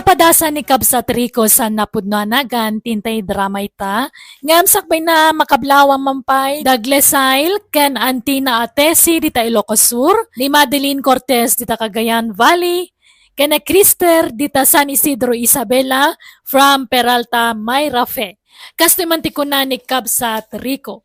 Kapadasan ni Kabsat Rico sa napudnoanagan tintay drama ita, ngam sakbay na makablawang mampay, Daglesail, ken Antina Atesi dita Ilocos Sur, ni Madeline Cortez dita Cagayan Valley, ken na Crister dita San Isidro Isabela from Peralta, Mayrafe. Kastimantikunan ni Kabsat Rico.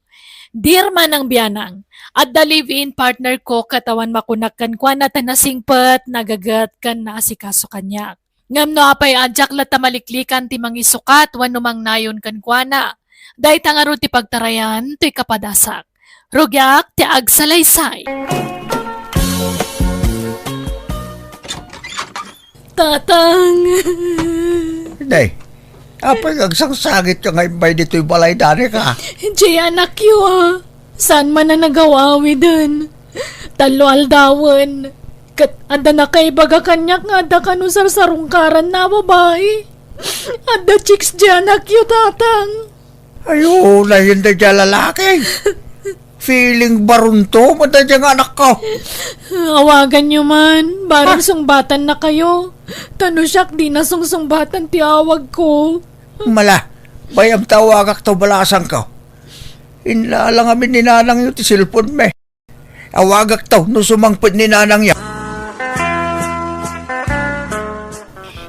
Dear manang biyanang, at the live-in partner ko katawan makunakkan kwa na tanasingpet nagagat kan na asikaso kanya. Ngam no apay adyak lata maliklikan ti mangisukat wano mang nayon kan kwa na. Dahi tangaro ti pagtarayan ti kapadasak. Rugyak ti agsalaysay. Tatang. Day, apay agsangsagit ka ngayon bay dito'y balay dani ka. Jay anak yu ah. Saan man na nagawawi dun? Talo aldawan. Kat anda na kay baga kanyak nga ada kanusar sarungkaran na babae. Ada chicks dyan anak yu tatang. Ayo, na hindi dyan lalaki. Feeling barunto, mada dyan anak ko. Awagan nyo man. Barang sungbatan na kayo. Tanusyak di na sungbatan ti awag ko. Mala, bayam tawagak to balasan ko. Inlalang amin ni nanang yun ti silpon me. Awagak to, no sumangpit ni nanang yan.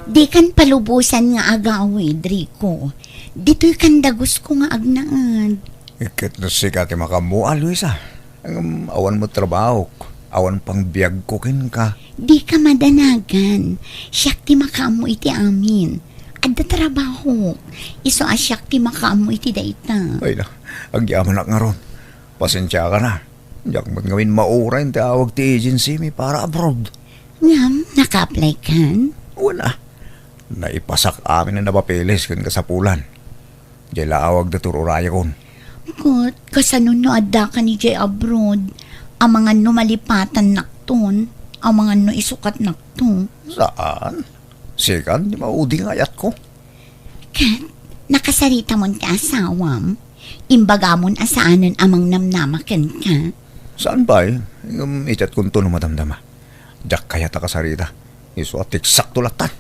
Di kan palubusan nga agawid, Rico. Dito'y kandagos ko nga agnaad. Ikit na siya ti makamuha, Luisa. Awan mo trabaho. Awan pang biyag ko kin ka. Di ka madanagan. Siyak ti makaamu iti amin. Adda trabaho. Iso asyak ti makaamu iti daita. Ay na, agyaman nga ron. Pasensya ka na. Diyak mo't ngawin maura yung tawag ti agency mi para abroad. Ngam, naka-apply kan? Wala. Naipasak amin na napapilis kan kasapulan. Diyan laawag na tururaya kon. Gut, kasanon no adda ka ni Jay abroad. Ang mga no malipatan nakton. Ang mga no isukat nakton. Saan? Sikan, di maudi ng ayat ko. Kat, nakasarita mon ka asawam. Imbagamon asaanan amang namnamakan ka. Saan ba eh? Itat kong to no madamdama. Diyak kaya takasarita. Iso at eksakto latan.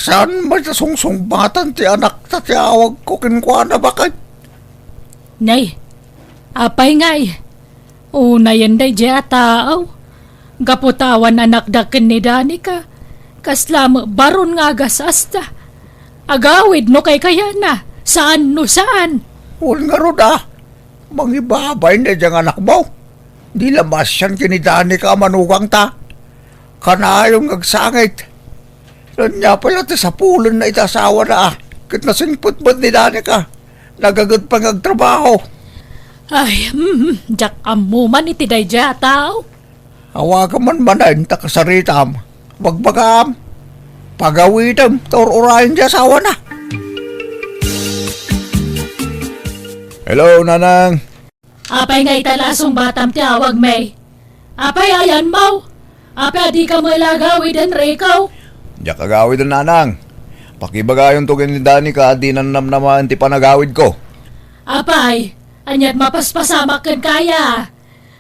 Saan ba sa sungsung-batan ti anak ta ti awag ko kinkwana bakit? Nay, apay ngay. Una yan day dya tao. Gaputawan anak daken ni Danica. Kaslam baron nga gasasta. Agawid no kay kaya na. Saan no saan? Huwag nga ro da. Mangibabay na diyang anak mo. Di lamas yan kinidani ka manugang ta. Kanayong agsangit. Nanya pala ta sa pulon na itasawa na ah. Kit nasingput-put ni Dani ka. Nagagod pang agtrabaho. Ay, jak amuman iti day dya tao. Awagan man manayin ta kasaritam. Wagbagam. Pagawitam. Torurayan dya asawa na. Hello, nanang. Apay nga italasong batam ti awag may. Apay ayan mau. Apay di ka malagawid ang rekaw. Diyak agawid ang nanang. Pakibagayon to ni Dani ka di nanamnaman ti panagawid ko. Apay, anyat mapaspasama kan kaya.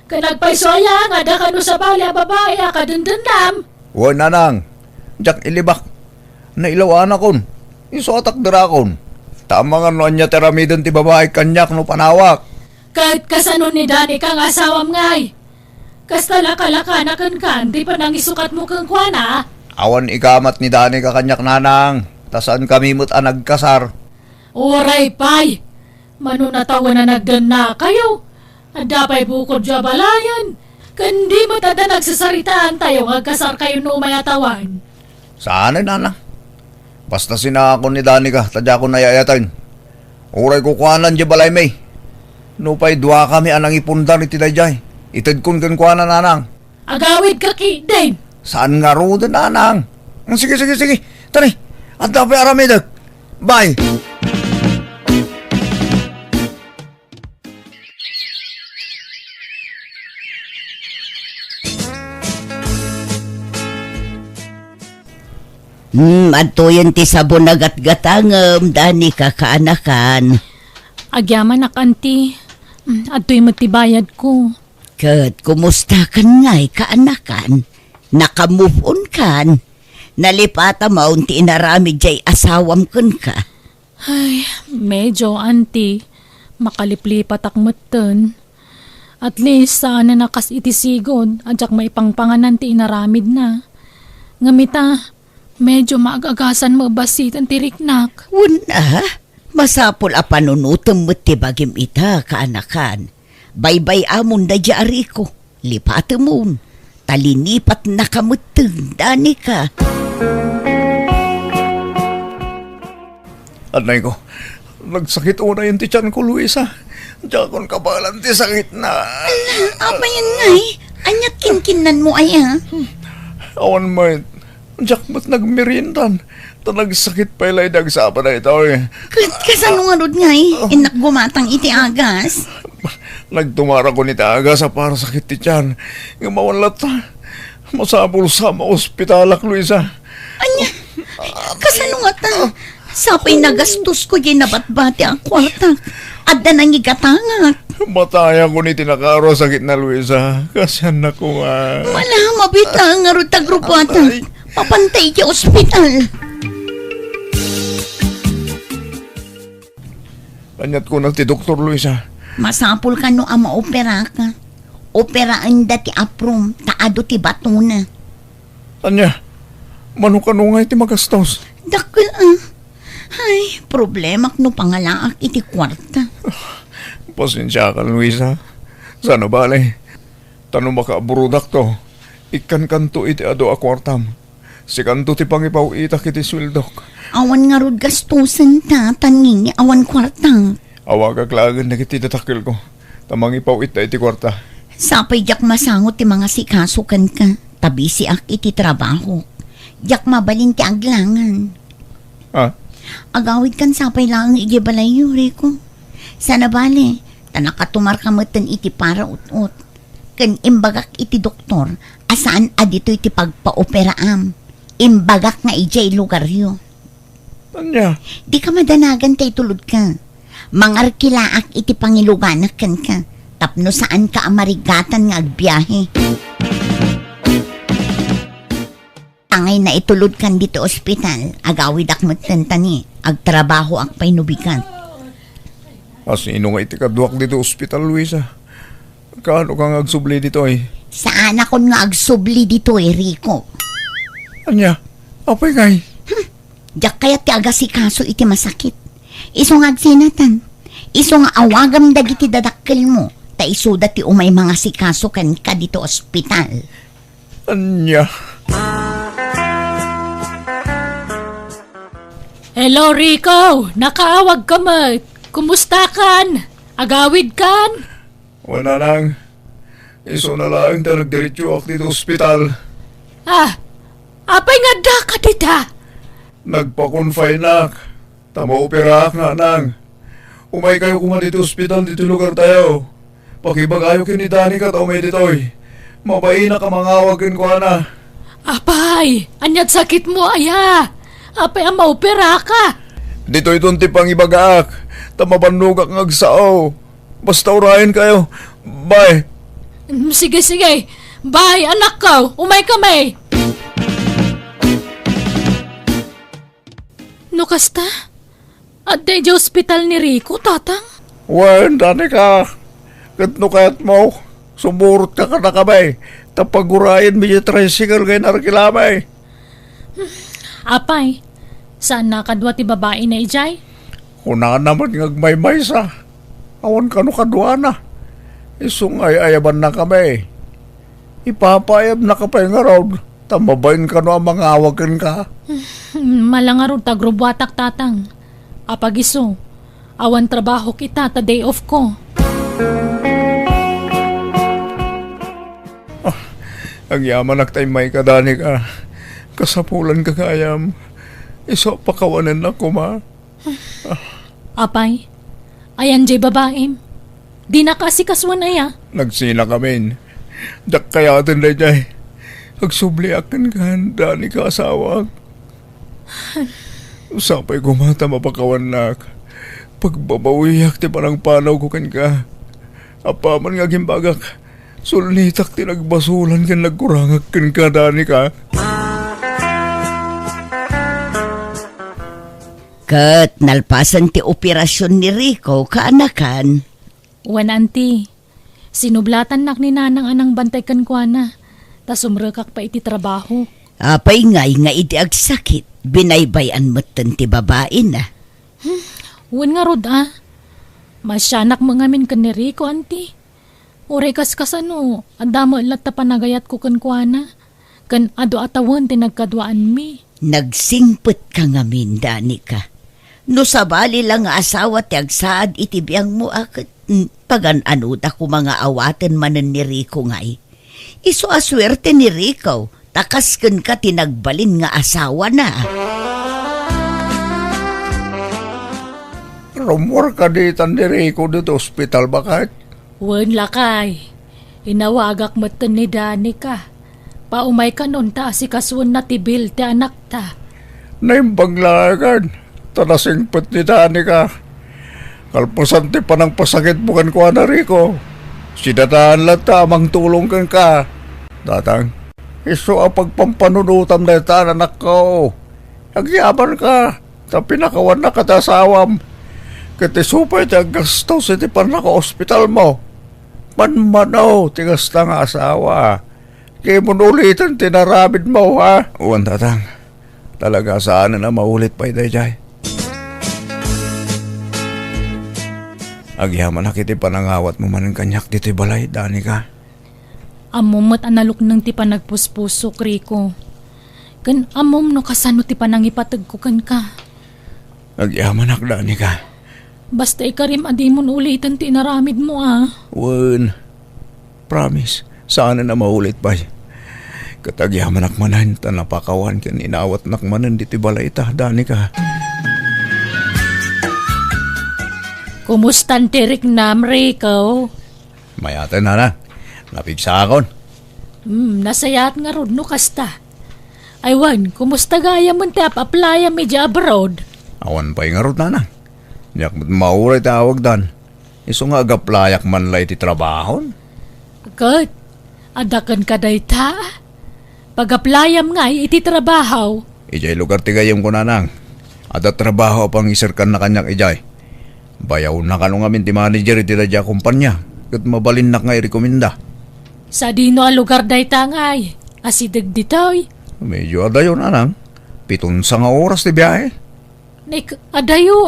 Kanagpaysoya nga da kano sa balya babae kadundundam. Uy, nanang. Diyak ilibak. Nailawan akon. Isotak darakon. Tama nga no anya teramidon ti babae kanyak no panawak. Kahit kasano ni Dani kang asawam ngay. Kastalaka-laka na kan di pa nang isukat mo kang kwana. Awan ikamat ni Dani ka kanyak nanang. Tasaan kami mo't nagkasar. Oray pay. Manunatawan na nagdan na kayo. Adapay bukod dya balayan. Kandi mo tada nagsasaritaan tayo ngagkasar kayo no mayatawan. Saan ay nanang? Basta sinakon ni Dani ka, tadya ko nayayatan. Oray ko kuhanan dya balay may. Nupay dua kami anang ipundar iti dayjay. Itad kun kuhanan nanang. Agawid ka ki, din. Saan nga ro din nanang? Sige. Tani, at dapat aramidag. Bye. Adto yan ti sabon nagat-gatangam, Dani kakaanakan. Agyaman nak anti. Ato'y matibayad ko. Kat, kumusta kan nga'y kaanakan? Naka-move on kan. Nalipata maunti inarami jay asawam kun ka. Ay, medyo, auntie. Makaliplipat akmatan. At least, sana nakas itisigod, adyak may pangpanganan ti inaramid na. Ngamita, medyo maagagasan mo basit ang tiriknak. Una, masapol a panunutom mo ti bagim ita kaanakan. Baybay amon da jari ko. Lipata mo. Talinipat na kamuteng dani ka. Anay ko, nagsakit una yung tiyan ko, Luisa. Diyan kong kabalan ti sakit na. Apa yan ngay? Anyak kinkinan mo ay ha? Awan mo, diyan ba't nagmerindan? Ta nagsakit pa ilay dagsapa na ito eh. Kasano nga rod ngay? Inak gumatang iti agas. Nagtumara ko ni Taga sa para sakit ti tiyan. Nga mawalat ta. Masabol sa ospitalak, Luisa. Anya, kasano nga ta? Sapay nagastos ko yung nabatbati ang kwarta. At da nang igatangak. Mataya ko ni tinakaro sakit na, Luisa. Kasyan na ko nga. Wala, mabita nga ro tagrupata. Papantay di ospital. Kanyat ko na ti Dr. Luisa. Masapul ka no ama opera ka. Operaan da ti aprom, taado ti batuna. Anya, manukano nga iti magastos. Dakil Ay, problema no pangalaak iti kwarta. Pasensya ka, Luisa. Sana bale. Tanong makaaburudak to. Ikan kanto iti ado akwartam. Si kanto ti pangipaw itak iti swildok. Awan nga rod gastusan ta, tanging awan kwarta. Awag aklagan na kiti datakil ko. Tamangipaw ita iti kwarta. Sapay jak masangot ti mga sikasukan ka. Tabi si ak iti trabaho. Jak mabalin ti aglangan. Ah, Agawid kan sapay lang igibalay yuri ko. Sana bale, tanakatumar kamatan iti para ut-ut. Kan imbagak iti doktor, asaan adito iti pagpa-operaam. Imbagak nga ijay lugaryo. Anya, Di ka madanagan tay tulod ka. Mangarkilaak iti pangiluganak kan ka. Tapno saan ka amarigatan nga agbiyahe. Angay na itulod kan dito ospital, agawid ak matantani, agtrabaho ak painubikan. asino nga iti kaduak dito ospital, Luisa. Kaano kang agsubli dito eh? Saan ako nga agsubli dito Rico? Anya, apay ngay? Diyak kaya ti agasikaso iti masakit. Iso nga agsinatan. Iso nga awagam dagiti dadakkel mo. Ta iso dati umay mga sikaso kan ka dito ospital. Anya, Hello, Rico! Nakaawag ka mo. Kumusta kan? Agawid kan? wala lang. Iso na lang ta nagdiretso ak dito ospital. Ah, apay nga da ka dita? Nagpa-confine nak. Tama-opera ak nga nang. Umay kayo kuma dito ospital dito lugar tayo. Pakibagayo kinidani ka tao may ditoy. Mabay na ka mangawagin ko na. Apay, anyat sakit mo aya. Apay ang maopera ka. Dito itong tipang ibagaak. Tamabanugak ng agsao. Basta urahin kayo. Bye. Sige, sige. Bye, anak ko. Umay kami. Nukasta? At di hospital ni Rico, tatang? Wen, dani ka. Katno kayat mo. Sumurot ka na kamay. Tapagurahin mi yung tricycle kayo narkilamay. Apay, saan nakadwa ti babae na ijay? Kuna naman ngagmay-may sa. Awan ka no kadwa na. Isungay ayaban na kami. Ipapayab na ka pa yung araw. Tamabayin ka no ang mga awagan ka. Malangarod tagrubwatak tatang. Apagiso, awan trabaho kita ta day off ko. Ang yaman naktay may kadani ka. Kasapulan ka kayam. Iso pakawanan na kuma. Apay, ayan jay babae. Di na kasi kaswan aya. Nagsina kami. Dak kaya atin na jay. Agsubli akan ka. Dani ka asawa. Sapay kumata mapakawan na. Pagbabawiyak ti parang panaw ko kan ka. Apaman nga gimbagak. Sulnitak tinagbasulan kan nagkurangag kan ka, Danica. Kat nalpasan ti operasyon ni Rico kaanakan. Wan auntie, sinublatan nak ni nanang anang bantay kan kwa na. Ta sumrekak pa iti trabaho. Apay ngay nga iti agsakit, binaybayan mo't ti babae na. Wan nga rod Masyanak mo ngamin kan ni Rico auntie. Ure kasano, adamo lat ta panagayat ko kan kwa na. Kan ado atawan tinagkadwaan mi. Nagsingpet ka ngamin, Danica. No sabali lang nga asawa ti agsaad iti biyang mo akit pagan-ano da ko mga awaten manen ni Rico ngay. Iso aswerte ni Rico, takasken ka tinagbalin nga asawa na. Rumor ka ditan ni Rico dito ospital bakit? Wan lakay, inawagak matan ni Danica. Paumay ka nun ta si kaswan na tibil ti anak ta. Naimbaglagan. Tanasingpet ni Danica. Kalpasan ti panang pasakit bukan ko na Rico. Sidadaan lang tamang tulong kan ka. Datang, iso ang pagpampanunutam na ita anak ko. Agyaban ka. Ta pinakawan na katasawam. Kati supay ti agastos iti panaka-hospital mo. Manmanaw ti gasta nga asawa. Kaya mo ulitin tinaramid mo ha. Uwan tatang. Talaga saan na maulit pa iti jay. Agyaman na kiti panangawat mo man ang kanyak dito'y balay, Danica. Amom at analok ng ti panagpuspusok, Rico. Kan amom no kasano ti panangipatag ko kan ka. Agyaman ak, Danica. Basta ikarim adimon ulitan ti naramid mo Wen, promise, sana na maulit pa. Katagyaman ak manan, tanapakawan kan inawat nak manan dito'y balay ta, Danica. Kumustan tirik nam, Rico? Mayatan na. Napigsa akon. Nasayat nga rod no kasta. Aywan, kumusta gaya mo ti ap-applya medya abroad? Awan pa nga rot na. Yak mauray tawag dan. Iso nga agaplayak man lay ti trabahon. Agad, adakan ka day ta. Pag-applyam nga iti trabaho. Ijay lugar ti gayam ko nanang. Ada trabaho pang isirkan na kanyak ijay. Bayaw na kanong amin ti manager iti radya kumpanya. Kat mabalin nak nga i-rekomenda. Sa dino a lugar day ta ngay. Asidag ditoy. Medyo adayo nanang. 7 nga oras ti biyahe. Adayo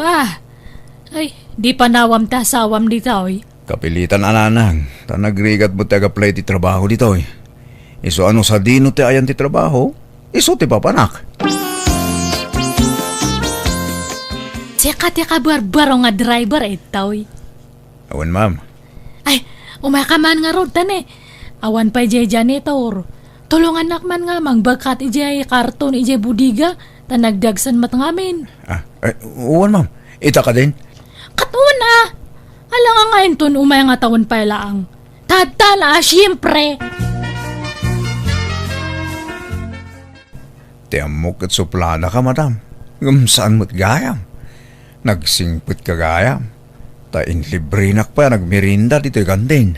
Ay, di pa nawam ta sawam ditoy. Kapilitan ananang. Tanagrigat mo ti agaplay ti trabaho ditoy. Iso ano sa dino ti ayan ti trabaho? Iso ti papanak. Teka barbaro nga driver itoy. Awan ma'am. Ay, umakaman nga rod tane. Awan pa ijay janitor. Tulungan nakman nga mangbagkat ijay karton ijay budiga. Tanagdagsan mat ngamin. Uwan ma'am. Ita ka din? Katuan Alang nga ngayon ton umay nga taon pa laang. Tadtala siyempre. Tiamok at suplana ka madam. Saan mo't gayam? Nagsingpit ka gayam. Tain librinak pa nagmirinda dito'y gandin.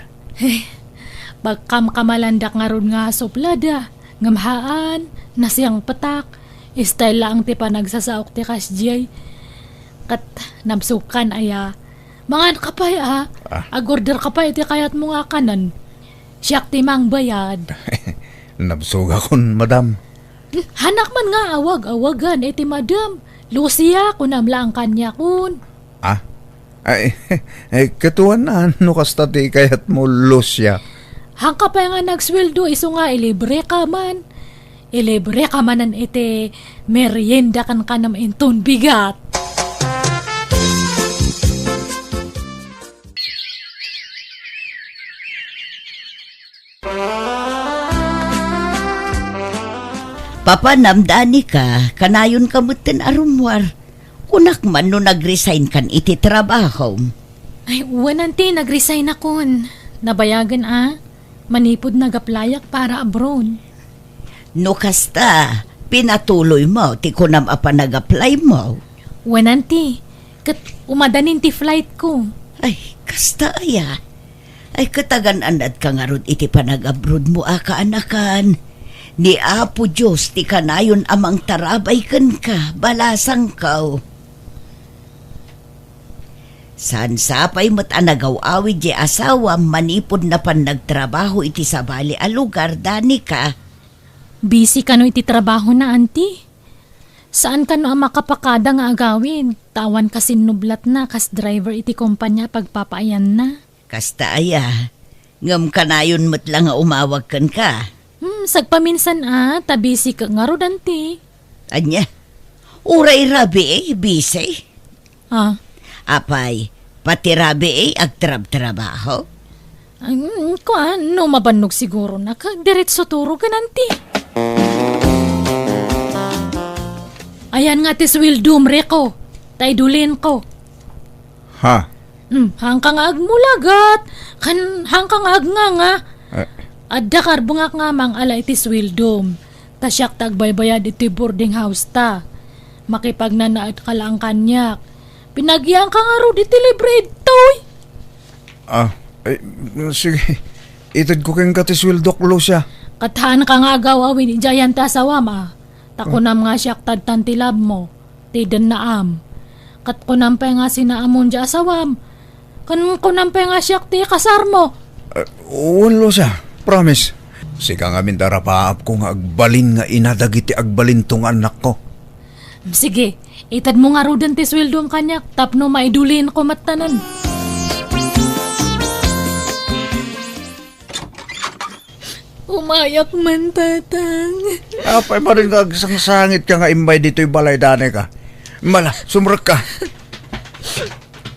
Pagkam kamalandak nga ron nga suplada. Ngamhaan, nasiyang patak. Style lang ti pa nagsasaok ti kasjay. Kat namsukan aya. Mangan ka pa agorder ka pa iti kayat mo nga kanan. Siyak ti mang bayad. Nabsuga kon madam. Hanak man nga awag-awagan iti madam. Lucia kunam lang kanya kun. Ay, katuan na ano kasta ti kayat mo Lucia. Hangka pa nga nagsweldo iso nga ilibre ka man. Ilibre ka manan iti merienda kan kanam inton bigat. Papanamdani ka, kanayon kamutin arumwar. Kunak man no nag-resign kan iti trabaho. Ay, wananti nag-resign akon. Nabayagan manipod nag-applyak para abroad. No kasta, pinatuloy mo, ti kunam apa nag-apply mo. Wananti, kat umadanin ti flight ko. Ay, kasta aya. Ay katagan-anad ka nga ron iti panag-abroad mo anakan. Ni Apo Diyos ti kanayon amang tarabay kan ka, balasang kao. San sapay mo't anagaw-awid di asawa manipod na pan nagtrabaho iti sabali a lugar dani ka. Busy ka no iti trabaho na, auntie. Saan ka no ang makapakada nga agawin? Tawan ka sinublat na kas driver iti kumpanya pagpapaayan na. Kasta aya, ngam kanayon mo't lang nga umawag kan ka. Sagpaminsan tabisi ka nga ro, auntie. Anya, uray rabi busy. Apay, pati rabi agtrab-trabaho. No mabanog siguro na ka. Diretso turo ka, auntie. Ayan nga tis Wildum, Reko. Taydulin ko. Ha? Hangkang agmulagat. Hangkang agnganga. Adda karbungak nga mang ala itis Wildum. Tasyak tagbaybayad iti boarding house ta. Makipagnanaat ka lang kanyak. Pinagyan ka nga ro di libre itoy. Sige. Itad ko keng katiswildok lo siya. Katahan ka nga agawawin ijayan ta sawama. Takunam nga siyak tadtan tilab mo. Tidan na am. Kat kunam pa nga sinaamon dya asawam. Kunam pa nga siyak ti kasar mo. Ulo siya. Promise. Sika nga mindara paap ko nga agbalin nga inadagiti agbalin tong anak ko. Sige, itad mo nga ro din ti Wildum kanyak. Tapno maidulin ko matanan. Umayak man, tatang. Apay mo rin kagsangsangit ka nga imbay dito'y balay dane ka. Mala, sumrek ka.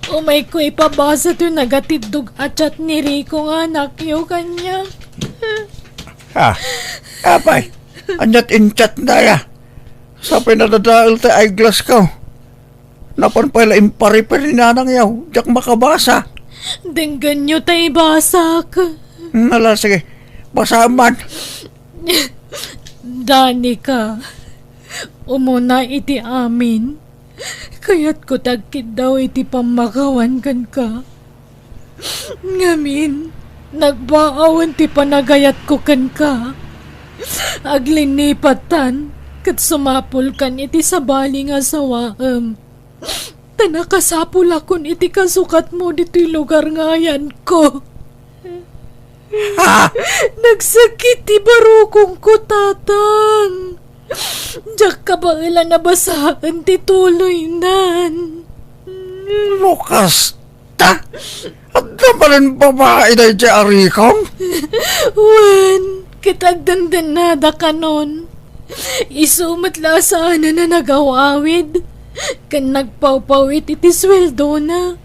Umay ko ipabasa to nagatidog at chat ni Rico nga anak yo kanya. Ha? Apay, anyat in chat na ya. Sapay nadadaal ta eyeglass ka. Napan pala impariper ni nanang yaw. Diyak makabasa. Denggan nyo tayo basak. Nala, sige. Basaman. Dani ka. Umuna iti amin. Kaya't ko tagkid daw iti pamakawan kan ka. Ngamin, nagbaawan ti panagayat ko kan ka. Aglinipatan, kat sumapol kan iti sabali nga sawaam. Tanakasapol akon iti kasukat mo dito'y lugar ngayan ko. Nagsakit ti barukong ko, tatang. Diyak ka ba ilan nabasaan ti tuloy nan? Lukas ta? At naman babae na di arikong? Wan, kitagdandan nada ka nun. Isumatla sana na nagawawid. Kan nagpawpawit iti sweldo na.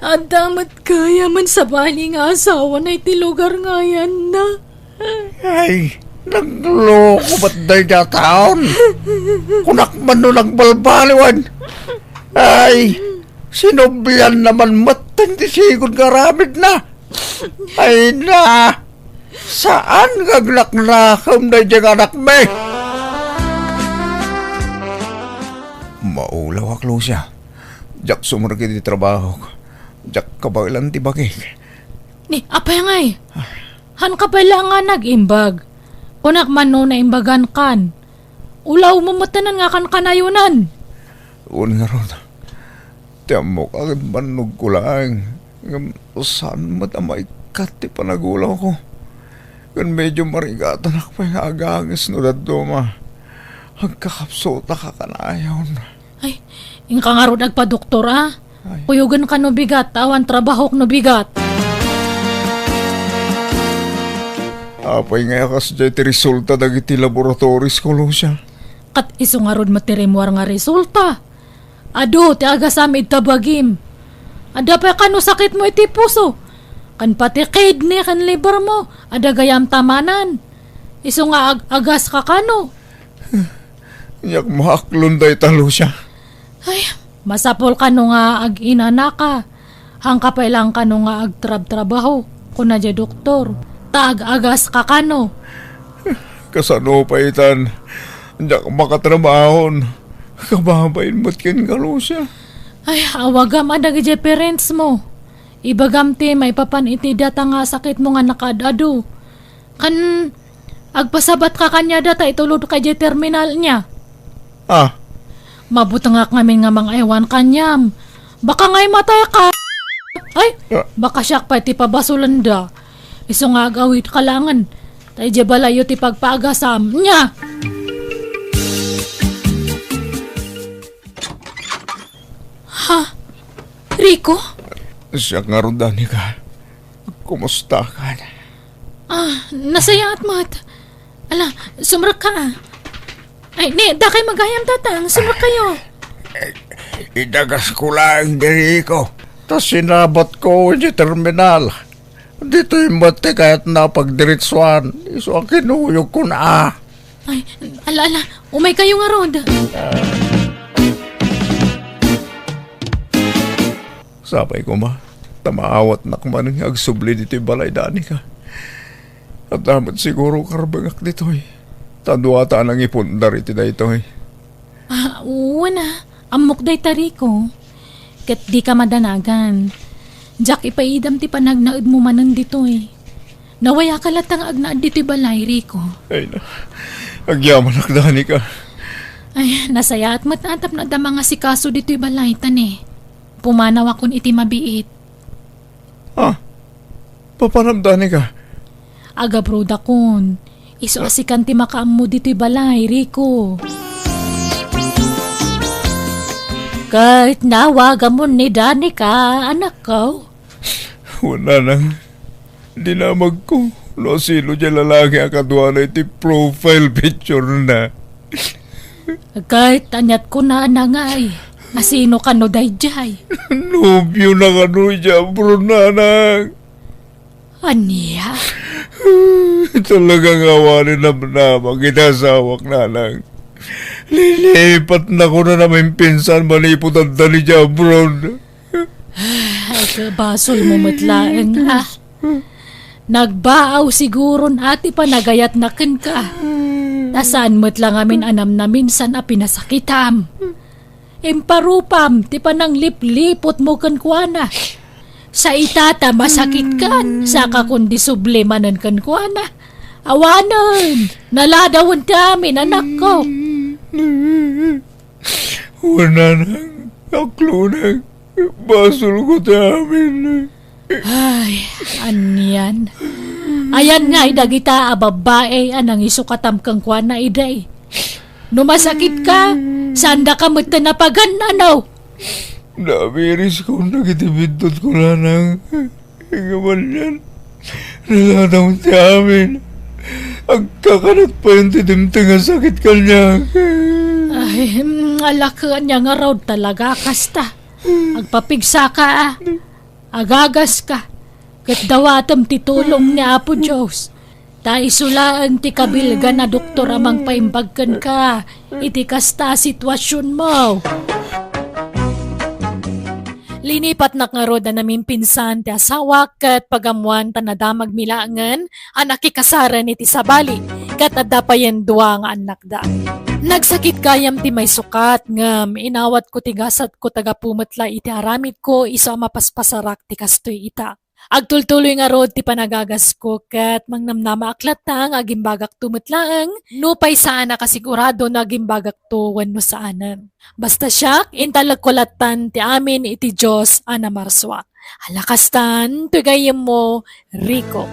At damat kaya man sa bali nga asawa na iti lugar nga yan na. Ay, nagloko ba't dahi niya taon? Kunak man nun ang balbaliwan. Ay, sinubyan naman matang tisigod karamid na. Ay na, saan gaglak-lakam na diyang anak me? Maulaw aklo siya. Diyak sumarag iti trabaho ko. Diyak kabailan ti bakik. Ni, apay ngay. Han ka pala nga nag-imbag. Kunak man no na imbagan kan. Ulaw mo matanan nga kan kanayunan. Un nga ron. Tiyam mo kagad manog ko lang. Saan mo tamay kat ti panagulaw ko. Kan medyo marigatan ako pa yung agangis no dadto ma. Hagkakapsota ka kanayon. Ay, yung ka nga ro nagpa-doktor Kuyugan ka no bigat, awan trabaho no bigat. Apay nga kas dyan ti resulta dagiti laboratories ko lo siya. Kat iso nga ron matirimuar nga resulta. Ado, ti agasamid tabagim. Ada pa ka no sakit mo iti puso. Kan pati kidney kan liver mo. Ada gayam tamanan. Iso nga agas ka kano. Iyak mahaklon day talo siya. Ay, masapol ka no nga ag-inana ka. Hangka pa ilang ka no nga agtrab-trabaho. Kuna dya doktor. Taag-agas ka kano. Kasano pa itan. Diyak makatrabahon. Kababayin mo't kin kalo siya. Ay, awagam adag dya parents mo. Ibagamti may papan iti data nga sakit mo nga nakadado. Kan agpasabat ka kanya data itulod ka di terminal niya. Ah, Mabuta nga kami nga mga ewan kanyam. Baka nga'y matay ka. Ay, baka siya pa ti pabasulan da. Iso nga agawit kalangan. Tay di balayo ti pagpaagasam niya. Ha? Rico? siya nga ron, Danica. Kumusta ka? Nasaya at mat. Ala, sumrak ka. Ay, da kayo magayam tatang. Sumrak kayo. Idagas ko lang, Derico. Tapos sinabot ko sa terminal. Dito yung mati kahit napagdiritsuan. Iso ang kinuyog ko na. Ay, ala, umay kayo nga rod. Sabay ko ma, tamaawat na kuman ng agsubli dito yung balay, Danica. At damat siguro karabagak dito eh. Tanduata ang ipundar iti na ito eh. Una, amok day tariko. Kat di ka madanagan. Jack ipaidam ti panagnaid mo manan dito eh. Nawaya ka latang agnaad dito balay, Rico. Ay na, agyaman ak, Danica. Ay, nasaya at matatap na da mga sikaso dito balay tan eh. Pumanaw akon iti mabiit. Papanam, Danica. Aga broda kon. Iso asikan ti makaam mo dito balay, Rico. Kahit nawaga mo ni Danica, anak ko. Wala nang dinamag ko. No, sino dyan lalaki ang kadwa na iti profile picture na. Kahit anyat ko na nangay. Asino ka no dayjay? Nobyo na ka no dyan, bro, nanang. Aniya? Talagang awanin na mag-inasawak, nanang. Lilipat na ko na namin pinsan malipot ang dali dyan, bro. Ay, kabasol mo matlaeng ha. Nagbaaw siguro ati pa nagayat na ken ka. Tasaan mo't lang amin anam na minsan a pinasakitam. Imparupam, ti pa nang liplipot mo kan kuana. Sa itata masakit kan, saka kundi sublimanan kan kuana. Awanan, naladawon tamin anak ko. Wala nang aklunang basol ko tamin. Ay, anyan. Ayan nga, dagita babae anang isukatam kang kuana iday. Numasakit ka, sanda ka mo't na pagananaw. Namiris ko nagitibindot ko na nang igaman yan. Naladaw sa amin. Ang kakanat pa yung tidimting ang sakit ka niya. Ay, alakaan niya nga raw talaga kasta. Agpapigsa ka agagas ka. Kat dawatam titulong ni Apo Diyos. Ta isulaan ti kabilga na doktor amang paimbagkan ka. Iti kasta sitwasyon mo. Linipat na nga roda namin pinsan ti asawa kat pagamuan tanadamag milangan anak ikasaran iti sabali kat adapayan dua nga anak da. Nagsakit kayam ti may sukat ngam inawat ko ti gasat ko taga pumatla iti aramid ko iso mapaspasarak ti kastoy ita. Agtultuloy nga rod ti panagagas ko kat mangnamnama aklatang agimbagak tumatlaang nupay saan nakasigurado na agimbagak to wenno saanan. Basta siya intalagkulatan ti amin iti Diyos anamarswa. Halakastan tugayem mo Rico.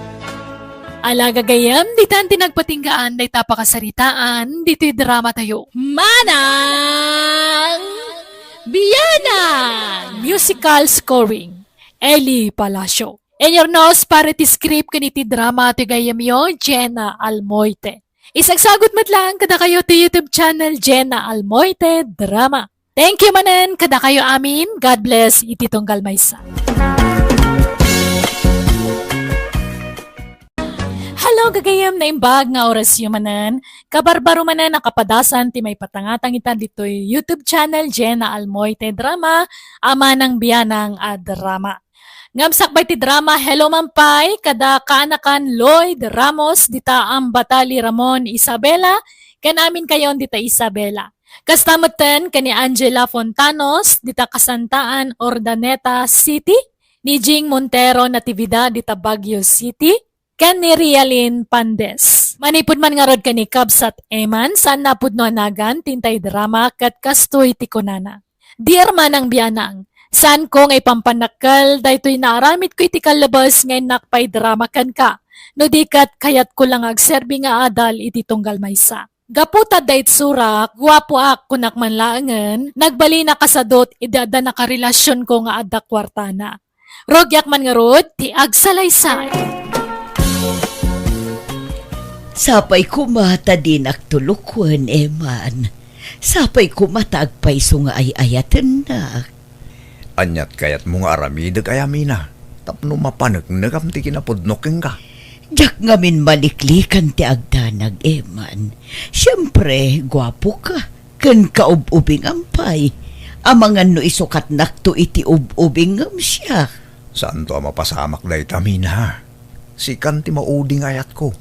Alagagayam ditan tinagpatinggaan day tapakasaritaan dito'y drama tayo. Manang Biyana! Musical scoring Eli Palacio. In your nose, para ti script kaniti drama ti gayam yo, Jenna Almoite. Isagsagot matlang kada kayo ti YouTube channel Jenna Almoite Drama. Thank you manen kada kayo amin. God bless iti tunggal maysa. Hello gagayam na imbag nga oras yung manan. Kabarbaro manan nakapadasan ti may patangatang ita dito'y YouTube channel Jenna Almoite Drama. Ama ng biyanang drama. Ngamsak bay ti drama Hello Mampay kada kaanakan Lloyd Ramos dita ang Batali Ramon Isabela kanamin kayon dita Isabela. Kastamatan kani Angela Fontanos dita Kasantaan Ordaneta City ni Jing Montero Natividad di Baguio City, ken ni Rialin Pandes. Manipod man nga rod kani Kabsat Eman, saan napudno anagan, tintay drama, kat kastoy tikunana. Dear manang biyanang, saan ko ngay pampanakal, daytoy naaramit ko iti kalabas ngay nakpay drama kan ka. No dikat kayat ko lang agserbi nga adal iti tunggal maysa. Gaputa dayt surak, guwapo ak kunak manlaangan, nagbali na kasadot idada nakarelasyon ko nga adda kwartana. Rogyak man nga rod, ti agsalaysay. Sapay kumata din aktulukwan, Eman. Sapay kumata agpaiso nga ay-ayatan na. Anyat kayat mo nga aramida kaya mina. Tapno mapanag nagamti kinapudnoking ka. Diyak ngamin maliklikan ti agdanag, Eman. Siyempre, gwapo ka. Kan kaub-ubing ampay. Amangan no isukat nakto iti ub-ubing ngam siya. Saan to mapasamak dahi tamina? Sikan ti mauding ayat ko.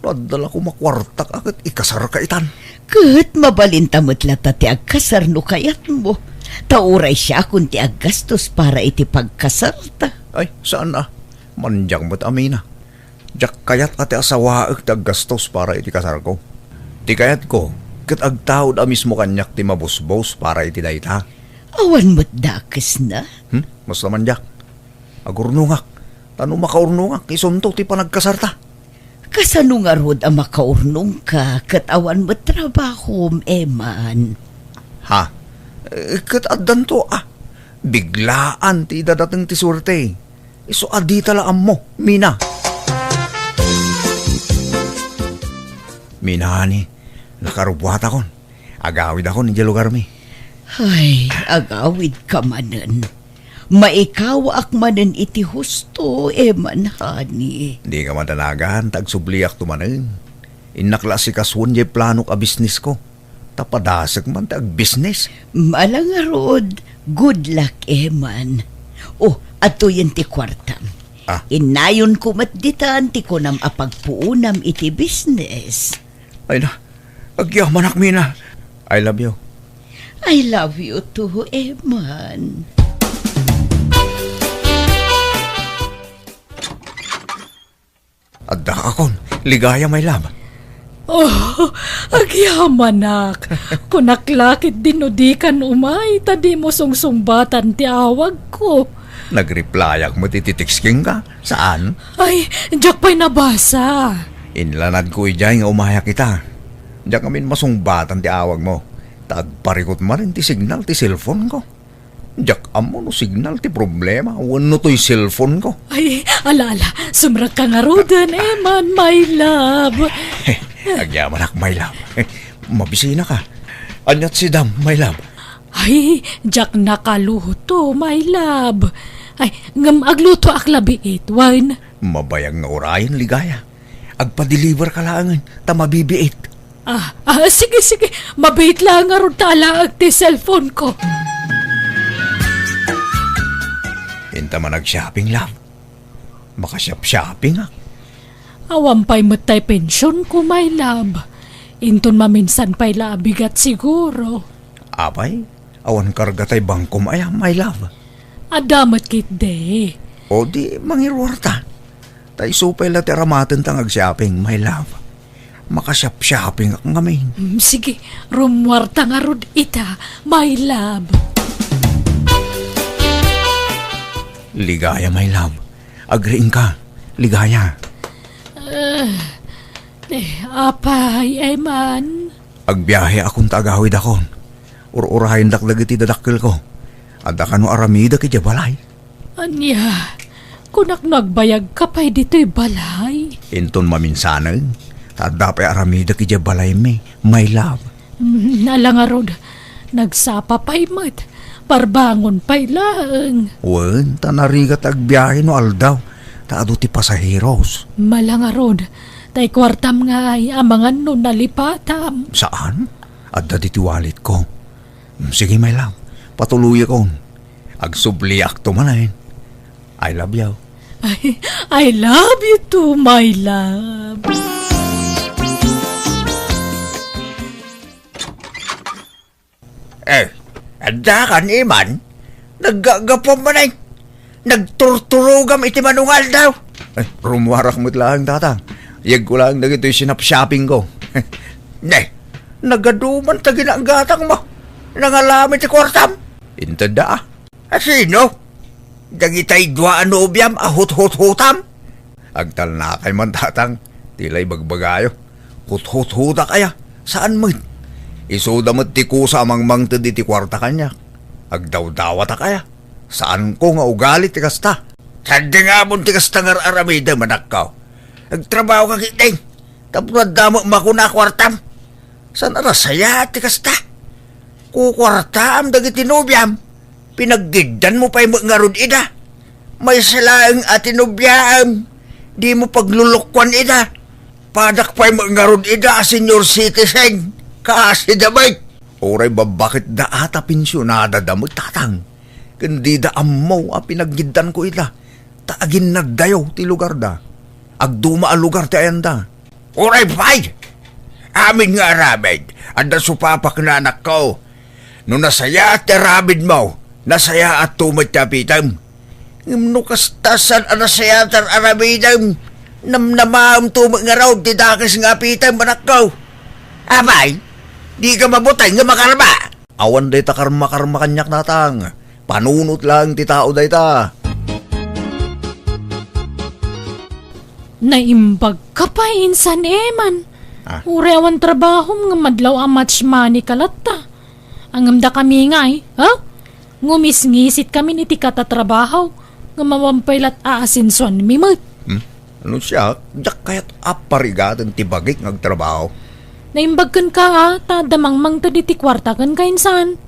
Nadala ko makwartak agad ikasar ka itan. Kat mabalintamot lata ti agkasar no kayat mo. Tauray siya kung ti aggastos para iti pagkasarta. Ay, saan na? Manjang mo't amina. Diyak kayat ati asawaag ti aggastos para iti kasar ko. Ti kayat ko, kat agtawad a mismo kanyak ti mabusbos para iti dayta. Awan mo't dakes na. Mas naman diyak. Agurnungak. Tano makaurnungak, isunto ti panagkasarta. Kasano nga rod ang makaurnong ka kat awan mo't trabaho, Eman. Ha? Kat addan to Biglaan ti dadating ti surte. Iso adi talaan mo, Mina. Minani, nakarubuhat akon. Agawid ako ni lugar mi. Ay, agawid ka manen. Maikaw ak manen iti husto, Eman, hani. Di ka madanagan, tagsubliak tumanin. Inakla si kaswan jay planok a business ko. Tapadasag man tag business. Malangarod, good luck, Eman. Oh, ato yan ti kwartam. Inayon ko matditan ti ko nam apagpuunam iti business. Ay na, agyaman ak, Mina. I love you. I love you too, Eman. Adda akon, ligaya may love. Oh, agyamanak. Kunaklakit dinudikan umay, tadi mo sungsumbatan ti awag ko. Nagreplyak mo tititiksking ka. Saan? Ay, diyak pa'y nabasa. Inlanad ko ijay nga umaya kita. Diyan kami masungbatan ti awag mo. Tagparikot man rin ti signal ti cellphone ko. Diyak amo no signal ti problema. Wano to'y cellphone ko. Ay, ala, sumrak ka nga rodan, Eman, my love. Agyaman ak, my love. Mabisina ka. Anyat si Dam, my love. Ay, diyak nakaluto, my love. Ay, ngam agluto ak labiit, wine. Mabayang nga orayan, ligaya. Agpa-deliver ka langan, ta mabibiit. Sige. Mabait lang nga ron tala ag ti cellphone ko. Inta man nag-shopping, love. Makashop-shopping, Awan pa'y matay pensyon ko, my love. Inton maminsan pa'y labigat siguro. Apay, awan karga tay bangkom ay, my love. Adamat kit de. O di, mangirwarta. Tay supay la teramaten tang ag-shopping, my love. Makashop-shopping ak ngamin. Sige, rumwarta nga rod ita, my love. Ligaya, my love. Agreeing ka. Ligaya. Apay, Eman. Agbiyahe akong tagawid akon. Ur-urahin daklagiti dadakkel ko. Adda ka no aramida ki balay. Anya, kunak nagbayag ka pa'y dito'y balay. Inton maminsanan. Tadda pa'y aramida ki balay me, my love. Nalangarod, nagsapa pa'y mat. Parbangon pa'y lang. Wen, tanarigat agbiyahe no aldaw. Taado ti pasaheros. Malangarod, tay kwartam nga ay amangan no nalipatam. Saan? Adda di tiwalit ko. Sige, my love. Patuloy akong. Agsubliak to manayin. I love you. I love you too, my love. Adda ka ni man. Naggagapon man ay. Nagturturugam iti manungal daw. Ay, rumwarak mo't lang, tatang. Iyag ko lang na ito'y sinap-shopping ko. Nay, nagaduman ta ginagatang mo. Nangalamit ti kwartam. Intada. Sino? Dagitay dua anobyam ahut-hut-hutam. Agtal na kay man, tatang. Tila'y bagbagayo. Hut-hut-huta kaya. Saan mo? Isuda mo't ti kusa amang mangtad iti kwarta kanya. Agdaw-dawa ta kaya. Saan ko nga ugali ti kasta? Saan nga mo ti kasta nga aramida manakaw? Nagtrabaho ka kiting. Tapos damo makuna kwartam. Saan arasaya ti kasta? Kukwartam dagiti nubyam. Pinaggidan mo pa'y nga rod ida. May salaang ati nubyam. Di mo paglulukwan ida. Padak pa'y nga rod ida senior citizen. Kasi damay. Oray ba bakit da ata pensyonada damay tatang? Kundi da ammo a pinaggidan ko ita. Taagin nagdayo ti lugar da. Agduma a lugar ti ayanda. Oray pay! Amin nga rabid. Anda supapak na anak ko. No nasaya at rabid mo. Nasaya at tumit tapitam. No kastasan a nasaya at arabidam. Namnamaam tumit nga raw ti dakis nga pitam anak ko. Abay, di ka mabutay nga makarma. Awan day ta karma-karma kanyak natang. Panunot lang ti tao day ta. Naimbag ka pa, insan eman. Urewan trabaho nga madlaw ang much money kalata. Ang amda kami nga ha? Ngumis-ngisit kami ni tikata trabaho. Nga mawampaylat aasinson mimot. Ano siya? Diyak kaya't aparigatan ti bagik ngagtrabaho. Naimbagkan ka tadamang mang tadi ti kwarta kan ka insan.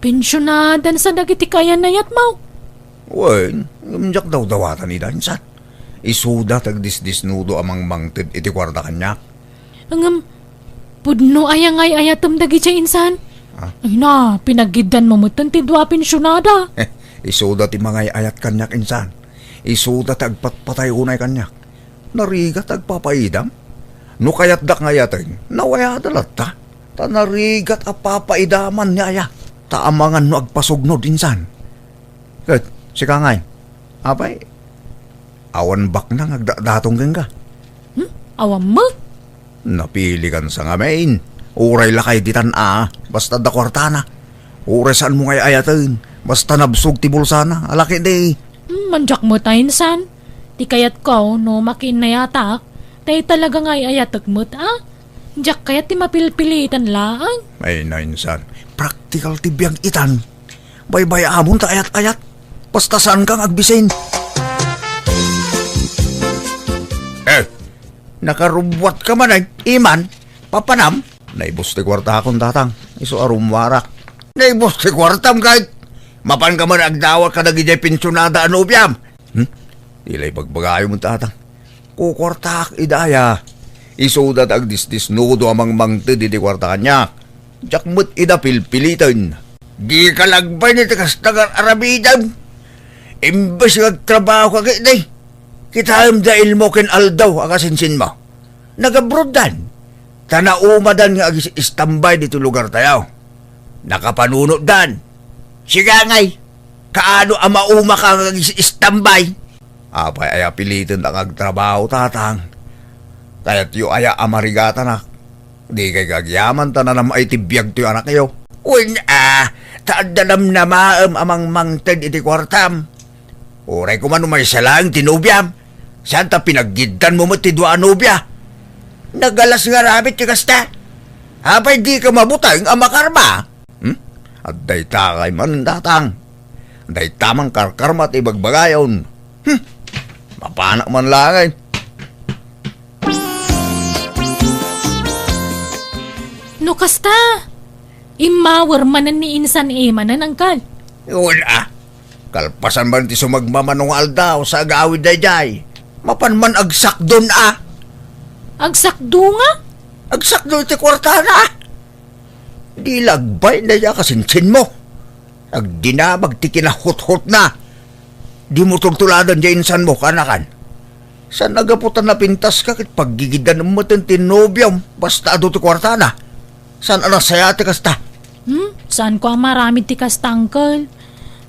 Pensyonadan sa dagiti kaya nayat mo. Uy, ngumjak daw dawatan ni Dansan. Isuda tagdisdisnudo amang mangtid iti kwarta kanyak. Ang pudno ayangay ayatom dagi siya insan. Ay na, pinaggidan mo mutan ti dua pensyonada. Isuda ti mga ayat kanyak insan. Isuda tagpatpatay unay kanyak. Nariga tagpapaidam. No kayat dak ngayatin, nawaya dalat ta. Ta narigat a papaidaman niya aya. Taamangan no agpasugno dinsan. Kat, si Kangay. Apay, awan bak na ngagdatong ka. Awam mo? Napili kan sa ngamin. Uray lakay ditan basta da kwartana. Uray saan mo ngay ayatin. Basta nabsog ti bulsana. Alaki di. Manjak mo tayo insan. Ti kayat ko no makin na yatak. Tayo talaga ngay ayatak mo't Diyak kayat ti mapilpilitan laang. Ay na insan. Practical ti biyang itan. Baybay amon ta ayat-ayat. Basta saan kang agbisin. Nakarubwat ka man ay iman. Papanam. Naibos ti kwarta akong tatang. Iso arumwarak. Naibos ti kwartam kahit. Mapan ka man agdawat ka nagijay pensyonada anubyam. Ilay bagbagayo mo tatang. Kukwartak idaya. Isudat agdisdisnudo amang mangtid iti kwarta kanya. Jakmut ida pilpilitan. Di ka lagbay ni tikas tagar arabidam. Imbes nagtrabaho ka kitay. Kitayam dahil mo kin aldaw ang asinsin mo. Nagabrodan. Tanaumadan nga istambay dito lugar tayo. Nakapanunot dan. Siga ngay. Kaano ang mauma ka nga istambay? Apay aya pilitin ang agtrabaho tatang. Kaya't yu aya amarigata na. Di kay gagyaman ta na ay tibiyag to yung anak niyo. Uy taadalam na maam amang mangted iti kwartam. Uray ko man umay salang tinubyam. Saan ta pinaggidan mo mo ti dua anubya? Nagalas nga rabit ti kasta. Apay di ka mabutang ang makarma. At day takay man datang. Day tamang karkarma ti bagbagayon. Mapanak man langay. No kasta. Imawar manan ni insan manan angkal. Wala. Kalpasan man ti sumagmamanungal daw sa agawid dayjay. Mapan man agsak doon Agsakdo nga? Agsak doon ti kwartana. Di lagbay na ya kasinsin mo. Agdinamag ti kinahut-hut na. Di mo tultuladan di insan mo kanakan. Saan nagaputan na pintas ka kit paggigidan mo tinobyam basta ado ti kwartana. Saan anasaya ti kasta? Saan ko ang marami ti kasta angkal?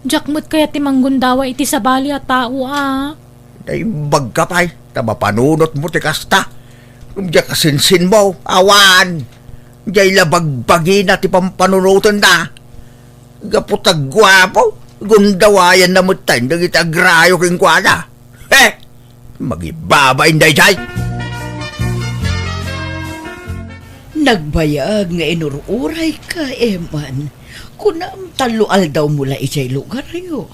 Jakmut kaya ti manggundawa iti sabali at tao Ay bagkapay, tabapanunot mo ti kasta. Diya kasinsin mo, awan. Diya labagbagi na ti pampanunutan na. Gaputag gwapo, gundawayan na mo tayo, nagita agrayo king kwada. Magibaba inday jay. Nagbayag nga inururay ka, Eman. Kunam talual daw mula ijay lugar yo.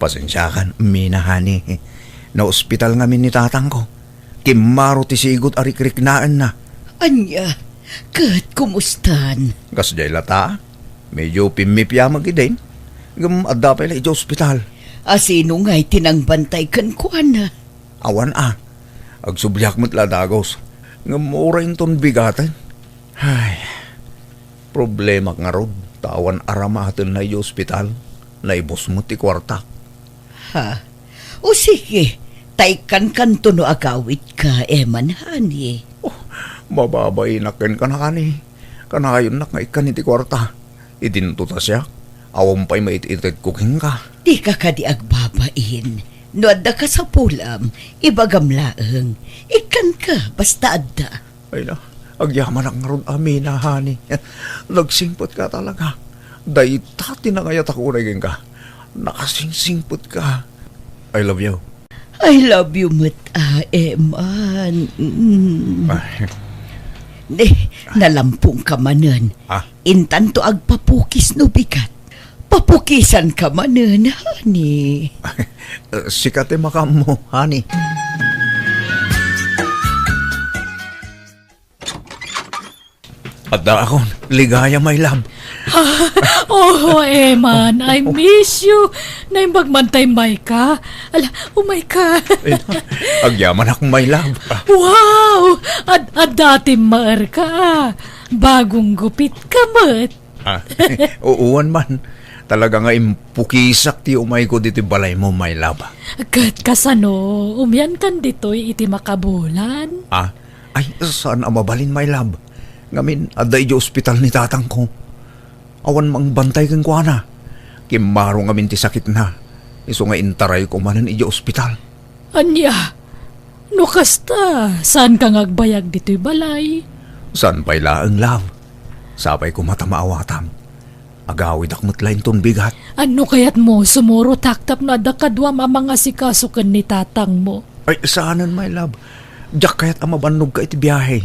Pasensya kan, minahani. Na ospital ngamin ni tatang ko. Kimaro ti sigot arikriknaan na. Anya, kat kumustan? Kas jay lata, medyo pimipya magidin. Gam adda pa ila iti ospital. Asino nga'y tinangbantay kan kuana? Awan agsubyak mo't ladagos. Ngam orayin ton bigatan. Ay, problema nga rod. Tawan aramahatin na iti ospital. Naibos mo ti kwarta. Ha? O sige, taykan kanto no agawit ka, Eman, hani. Mababainakin ka na kani. Kanayon na nga ikan iti kwarta. Idintuta siya. Awam pa'y maitit cooking ka. Di ka di agbabain. No adda ka sa pulam, ibagamlaeng. Ikan ka, basta adda. Ay na, agyaman ang ron amina, hani. Nagsimpot ka talaga. Daytati na kaya takunagin ka. Nakasingsingpot ka. I love you. I love you, Eman. Ay, Nalampung ka manan. Intan to agpapukis no bigat. Papukisan ka manan, hani. Sikate makam mo, hani. Adda akon, ligaya my love. Oh, Eman, I miss you. Naimbagmantay may ka. Ala, my ka. Agyaman akong my love. Wow! At dati maar ka. Bagong gupit ka, mat. Uuwan man. Talaga nga impukisak ti umay ko dito balay mo, my love. Kat kasano, umyan kan dito'y iti makabulan. Ay, saan ang mabalin, my love? Ngamin, aday di ospital ni tatang ko. Awan mang bantay kang kuana. Kimaro ngamin ti sakit na. Iso nga intaray ko manan iji ospital. Anya, no kasta, saan kang agbayag dito'y balay? Saan pa'y laang love? Sapay ko matamaawatam. Agawid akmatlain ton bigat. Ano kaya't mo sumuro taktap na dakadwam ang mga sikasukan ni tatang mo? Ay, saanan, my love? Diyak kaya't amabanog ka iti biyahe.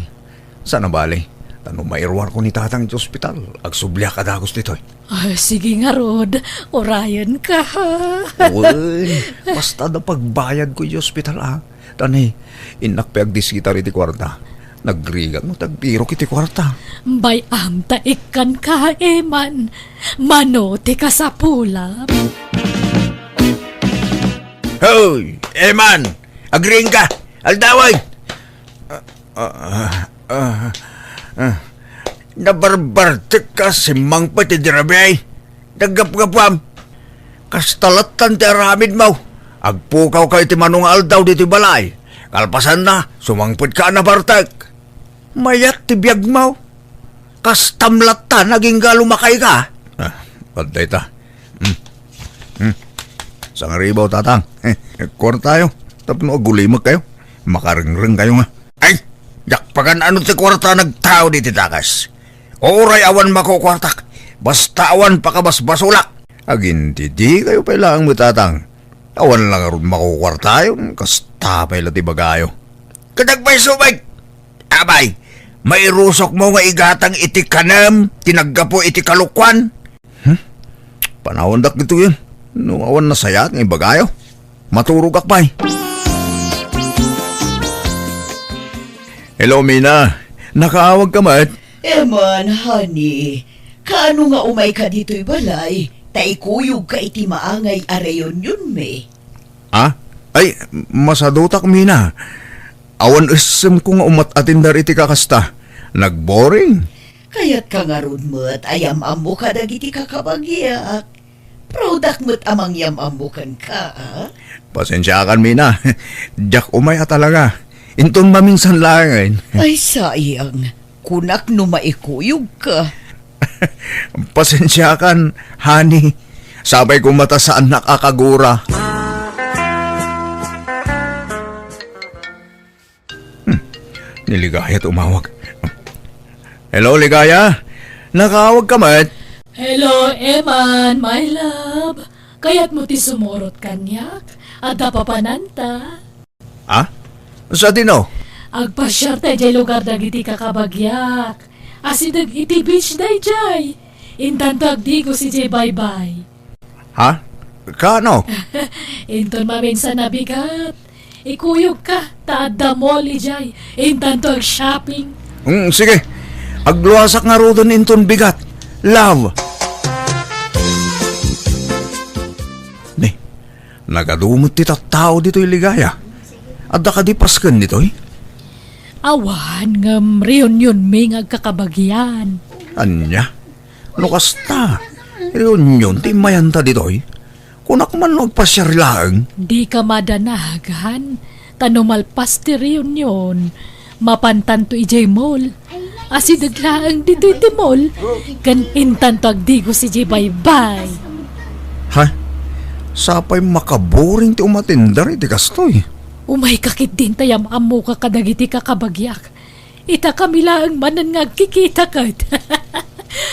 Sana bali? Tanong mairwar ko ni tatang iti ospital. Agsublya ka dagos dito'y. Ay, sige nga, Rod. Orayan ka, ha? Uy, basta na pagbayad ko iti ospital, Tani, inakpeag diskita iti kwarta. Nagrigan mo tagpiro kiti kwarta. Bay amta ikan ka, Eman. Manote ka sa pula. Hoy, Eman! Agring ka! Aldaway! Nabarbartik ka si Mang Pati Dirabay. Nagapgapam. Kastalatan ti aramid mo. Agpukaw ka iti manong aldaw diti balay. Kalpasan na, sumangpit ka na bartek. Mayat ti biyag mo. Kastamlat ta, naging galumakay ka. Paday ta. Sangaribaw, tatang. Kor tayo. Tapno, gulimag kayo. Makaringreng kayo nga. Ay, yakpagan ano ti kwarta nagtao diti takas. Oray awan makukwartak. Basta awan pakabasbasulak. Agin di kayo pailang mo, tatang. Awan lang aron makukwarta yun. Kasta paila ti bagayo. Kadagbay subay. Abay, may rusok mo nga igatang iti kanam. Tinaggapo iti kalukwan. Panawandak dito yun. Nung awan na sayat ng bagayo. Maturog akpay. Hello, Mina. Nakaawag ka, mat? Eman, honey. Kaano nga umay ka dito'y balay? Taikuyog ka iti maangay areyon yun, me. Ay, masadutak, Mina. Awan isem ko nga umat-atindar iti kakasta. Nagboring. Kaya't ka nga ron mo't ayam-am mo ka dagiti kakabagyak. Product mo't amang yam-amukan ka, Pasensya kan, Mina. Diyak umay talaga. Inton maminsan lang. Ay, sayang. Kunak no maikuyog ka. Pasensya kan, honey. Sabay ko mata saan nakakagura. Niligaya tumawag. Hello, Ligaya? Nakawag ka mat? Hello, Eman, my love. Kaya't mo ti sumurot kanyak. Ada papananta. Ha? Sa tino? Agpasyar tayo jay lugar dagiti kakabagyak. Asidag iti beach day jay. Intanto agdi ko si jay bye-bye. Ha? Kano? Inton mamin sa nabigat. Ikuyog ka, taada mall jay. Intanto ag shopping. Sige. Agluwasak nga ro doon inton bigat. Love. Ne, nagadumot ti tao dito'y Ligaya. At nakadipaskan dito'y. Awan ngam reunion ming agkakabagyan. Anya? Ano kasta? Reunion ti mayanta dito'y. Kunak man magpasyarilaang. Di ka madanagan. Tanumalpas ti reunion. Mapantanto ijay mall. Asidaglaang dito iti mall. Kan intanto agdigo si jay bye-bye. Ha? Sapay makaboring ti umatindar iti kastoy. Umay kakit din tayam amo ka kadagiti kakabagyak. Ita kami lang manan nga kikita kat.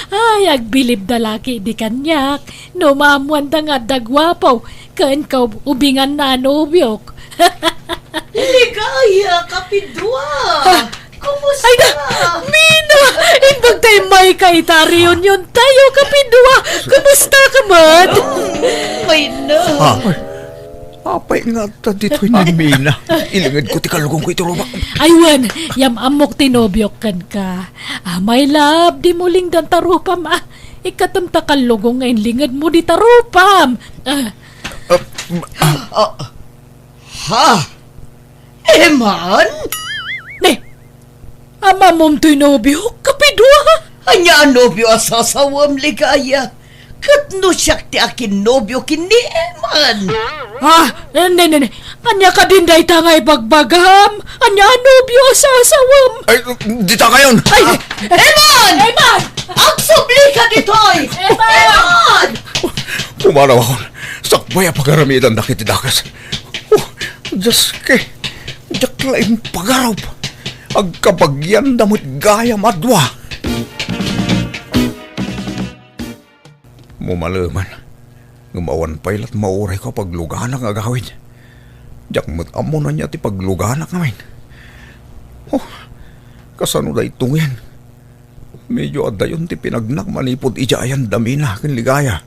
Ay, agbilib da laki di kanyak. No maamuan da nga dagwapaw. Kan ka ubingan na nobyok. Ligaya, kapidwa! Kumusta? Ay na! Mina! Inbag tayo may kaita reunion tayo kapidwa. Kumusta ka man? May na. Ha? Apay nga ta dito'y ni Mina. Ilingad ko ti kalugong ko ito robak. Aywan, yam amok tinobyok kan ka. My love, di muling dan tarupam Ikatam takalugong ngayon lingad mo di tarupam. Ha? Eman? Ne, ama mom tinobyok, kapidwa. Anya nobyo asasawam Ligaya. Katno siyak ti akin nobyo kini Eman. Ne. Anya ka din day tangay bagbagam. Anya nobyo sa asawam. Ay, di ta kayon! Ay, Eman! Eman! Ang subli ka ditoy! Eman! Pumanaw ako. Sakbay ang pagaramitan na kitidakas. Diyos ke. Diyaklaing pagaraw. Agkabagyan damot gaya madwa. Mumalaman. Ngumawan pa ilat mauray ko pagluganak nga gawin. Diyak amo na niya ti pagluganak ngamin. Kasano da itungin. Medyo adayon ti pinagnak manipod ijayan damina kin Ligaya.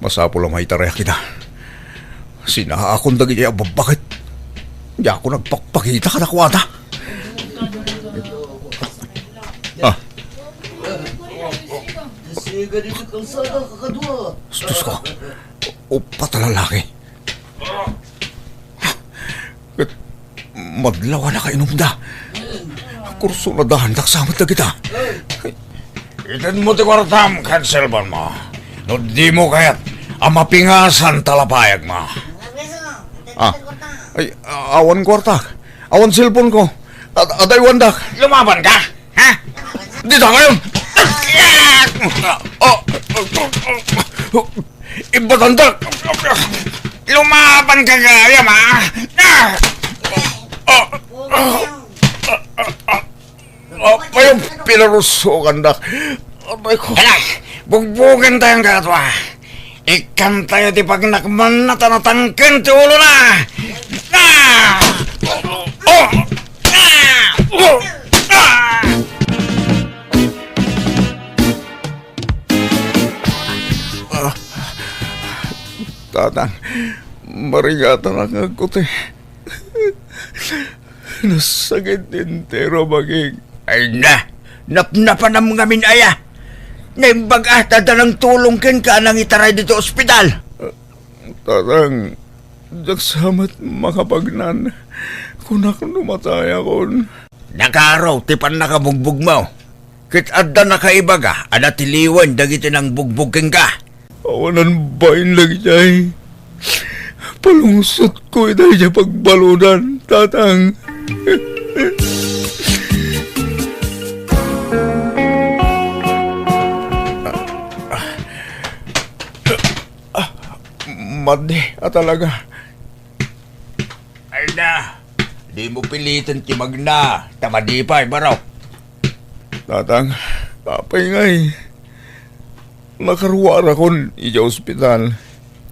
Masapo lang may taraya kita. Sinaakon dagi niya babakit. Di ako nagpakpakita ka nakwata. Sige dito kang sana kakadwa. Diyos ko. Upat na lalaki. At madlawa na kainom da. Kurso na dahan taksamot na kita. Itan mo ti kwartam, cancel ban mo. No di mo kayat, ang mapingasan talapayag mo. Ay, awan kwartak. Awan silpon ko. Aday wandak. Lumaban ka? Ha? Dito ngayon. Ibatandak. Lumaban ka kaya, ma. Payong pinarusukan dak. Abay ko. Anak, bugbugan tayong katwa. Ikan tayo di pag nakman na tanatangkin ti ulo na. Tatang, marigatan ang agkot eh. Nasagit entero maging. Ay na, napnapan ang mga minaya. Naimbag tada ng tulong kin ka nang itaray dito ospital. Tatang, jaksamat makapagnan. Kunak numatay akon. Nakaraw, tipan nakabugbog mo. Kit adda nakaibaga, ada tiliwan dagiti ng bugbugin ka. Awanan bain lagi jay. Palungsot ko iday siya pagbaludan, tatang. Madi, talaga. Ay na, di mo pilitan ti Magna. Tamadipay, baraw. Tatang, tapay ngay. Nakaruwara kon iya ospital.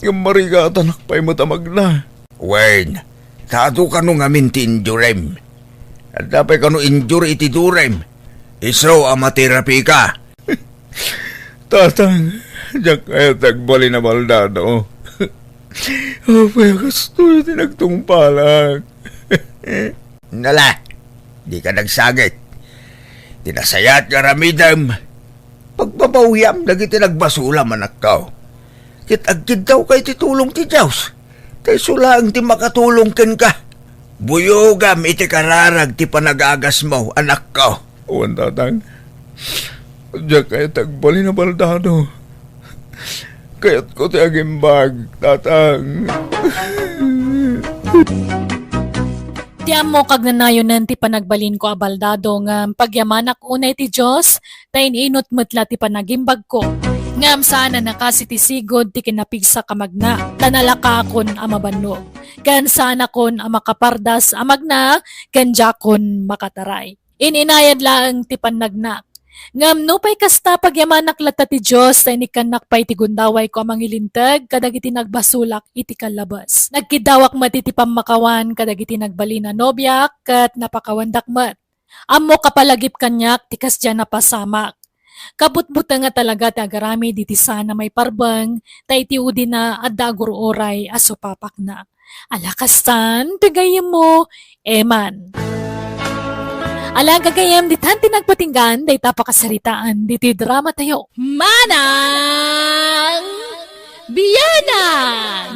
Yung marigatan nakpay matamag na. Wayne, tato ka nung amin ti injurem. At dapat ka nung injure iti durem. Isro amaterapi ka. Tatang, diyan kaya tagbali na baldado. Apay, gusto yung tinagtungpalag. Nala, di ka nagsagit. Tinasayat ka ramidam. Pagpapawiyam, dagiti nagbasulam anak kao. Kitagkid daw kay titulong ti Diyos. Tay sulaang ti makatulong ken ka. Buyogam iti kararag ti panagagas mo, anak kao. Uwan, tatang. Diyan kaya tagbali na baldado. Kaya't ko ti agimbag, tatang. Tiyan mo kag nanayonan ti panagbalin ko abaldado nga pagyamanak unay ti Diyos, tayin inot metla ti panagimbag ko. Ngam sana nakasi ti sigod ti kinapigsa kamagna, tanalaka kon amabanno. Kan sana kon amakapardas amagna, kan jakon makataray. Ininayad laang ti panagnak. Ngam no pay kasta pagyamanak lata ti Diyos tayo ni kanak pay ti gundaway ko amang ilintag kadag iti nagbasulak iti kalabas. Nagkidawak mat iti pamakawan kadag iti nagbali na nobyak kat napakawandak mat. Amo kapalagip kanyak ti kasya napasamak. Kabutbuta nga talaga ti agarami diti sana may parbang tay ti udi na adda oray aso papak na. Alakastan, tigayem mo, eman. Ala gagayam ditan tinagpatinggan day tapakasaritaan diti drama tayo. Manang Biyana!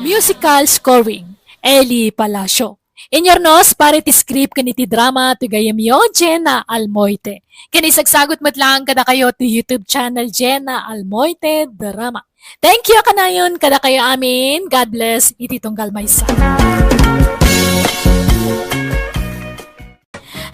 Musical scoring, Eli Palacio. Inyornos, pare ti script kaniti drama ti gayam yo, Jenna Almoite. Kinisagsagot matlang kada kayo ti YouTube channel Jenna Almoite Drama. Thank you kanayon kada kayo amin. God bless iti tunggal maysa.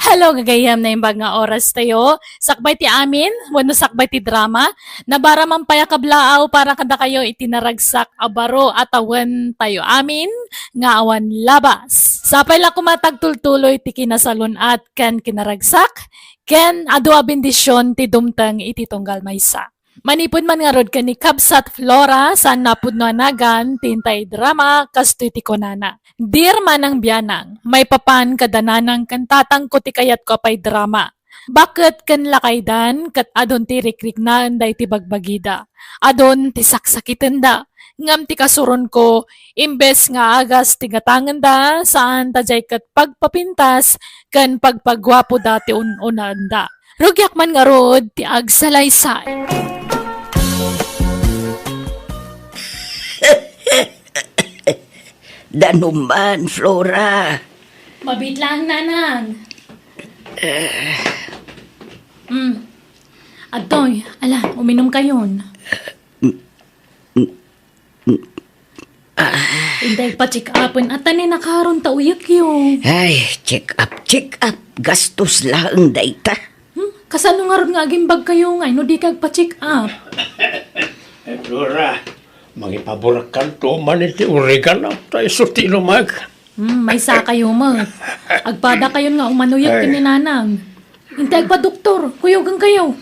Hello, gagayam na imbag nga oras tayo. Sakbay ti amin, wano sakbay ti drama. Nabara man paya kablaaw para kada kayo itinaragsak abaro at awan tayo amin nga awan labas. Sapay lang kumatagtultuloy ti kinasalun at ken kinaragsak, ken adwa bendisyon ti dumtang iti tunggal maysa. Manipod man nga rod ka ni Kabsat Flora sa napudno anagan tintay drama kasto iti konana. Dear manang biyanang, may papan kadananang kantatang ko ti kayat ko apay drama. Bakit kan lakaydan kat adon ti rikrik na anday ti bagbagida. Adon ti saksakitan da. Ngam ti kasuron ko, imbes nga agas ti gatangan da, saan tajay kat pagpapintas kan pagpagwapo dati unaan da. Rugyak man nga rod ti agsalaysay. Danuman, Flora. Mabit lang, nanang. Adoy, ala, uminom kayon. Inday pa check upin at tani nakaroon ta uyak yun. Ay, check up. Gastos lang dayta. Kasano nga ron nga agimbag kayo nga, no di kag pa check up. Flora, mangipaborak kanto man iti oregano tayo suti lumag. May sa kayo mo. Agpada kayo nga umanuyak kini nanang. Intay pa doktor, kuyogang kayo.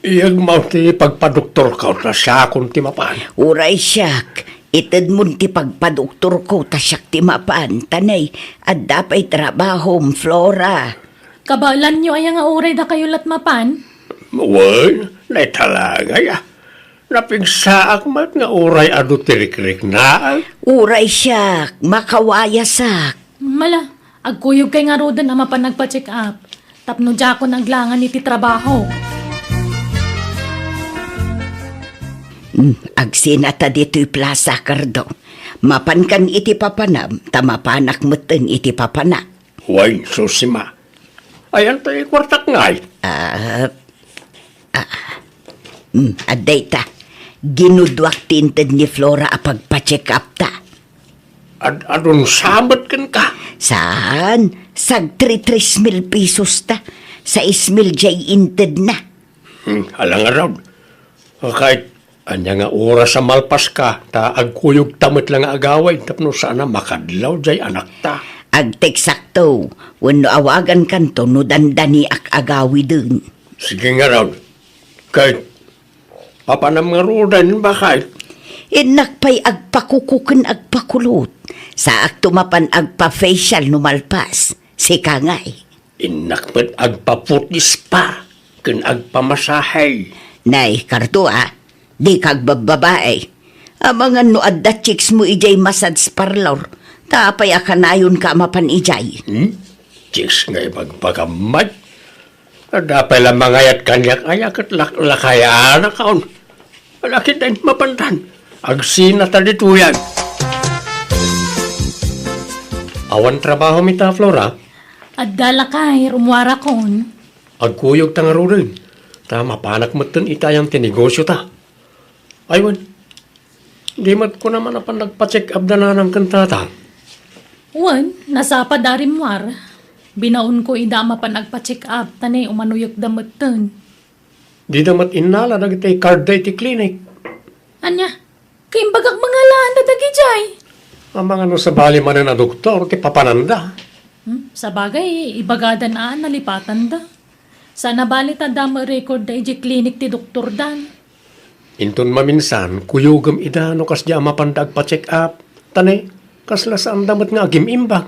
Iyag mo ti pagpadoktor ka na siya akong timapan. Uray siyak. Itad mo ti pagpadoktor ko ta siyak ti mapan. Tanay, at dapay trabahom, Flora. Kabalan nyo ay nga uray da kayo latmapan? Uy, na talaga ya. Napigsaak mat nga uray ado tirik-rik na. Uray siyak, makawayasak. Mala, agkuyog kay nga rodan ama pa nagpa-check up. Tapno dya ako naglangan iti trabaho. Agsinata dito'y plaza, Cardo. Mapan kan iti papanam, tamapanak meten iti papanak. Uy, susima. Ayan tayo kwartak ngay. Aday ta, ginudwak tinted ni Flora apagpa-check up ta. Adon sabat kan ka. Saan? Sag 3,000 pesos ta. 6,000 jay inted na. Alang araw. Kahit Anya nga oras sa malpas ka, ta agkuyog tamit lang nga agaway, tapno sana makadlaw jay anak ta. Agtek sakto, wano awagan kanto no dandani ak agawi dun. Sige nga raw, kahit papanam nga rodan bakit? Inakpay agpakukuken agpakulot. Sa aktumapan agpa-facial numalpas. Si Kangay. Inakpat agpaputis pa, ken agpamasahay. Nay, karto di kag bababae. Amangan no adda chicks mo ijay massage parlor. Tapay akanayon ka mapan ijay. Chicks nga ipagpagamad. Dapay lang mangayat kanyak ayak at lakayaan na kaon. Malakit din mapantan. Agsina ta dito yan. Awan trabaho mi ta, Flora. Adda lakay, rumwara kon. Agkuyog ta nga rin. Ta mapanak mo itang itayang tinegosyo ta. Aywan. Di mat ko naman na nagpa-check up na ng kantata. Wan, nasapa darimwar. Binaon ko ida mapan agpa-check up, tanay umanuyok damutan. Di damat inala na kitay card day ti clinic. Anya, kaimbagak mga laan na dagijay. Ang mga no sa bali man na doktor, ti papananda. Sa bagay, ibagadan nalipatan da. Sana balit adama record da iji clinic ti Dr. Dan. Inton maminsan, kuyugam ida no kas di mapandag pa-check up. Tane, kasla saan damat nga agim imbag.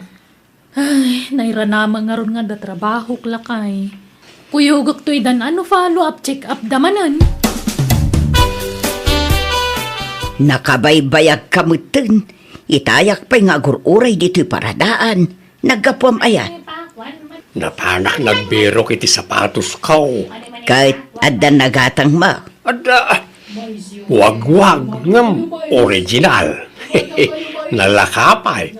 Ay, nairanama nga ron nga da trabaho klakay. Kuyugak to idan follow-up check-up damanan. Nakabaybayag kamutin. Itayak pa'y nga gururay dito'y paradaan. Naggapuam ayan. Napanak nagbiro kiti sapatos kaw. Kahit adda nagatang ma. Ada, wag-wag ngam original. Nalakapay.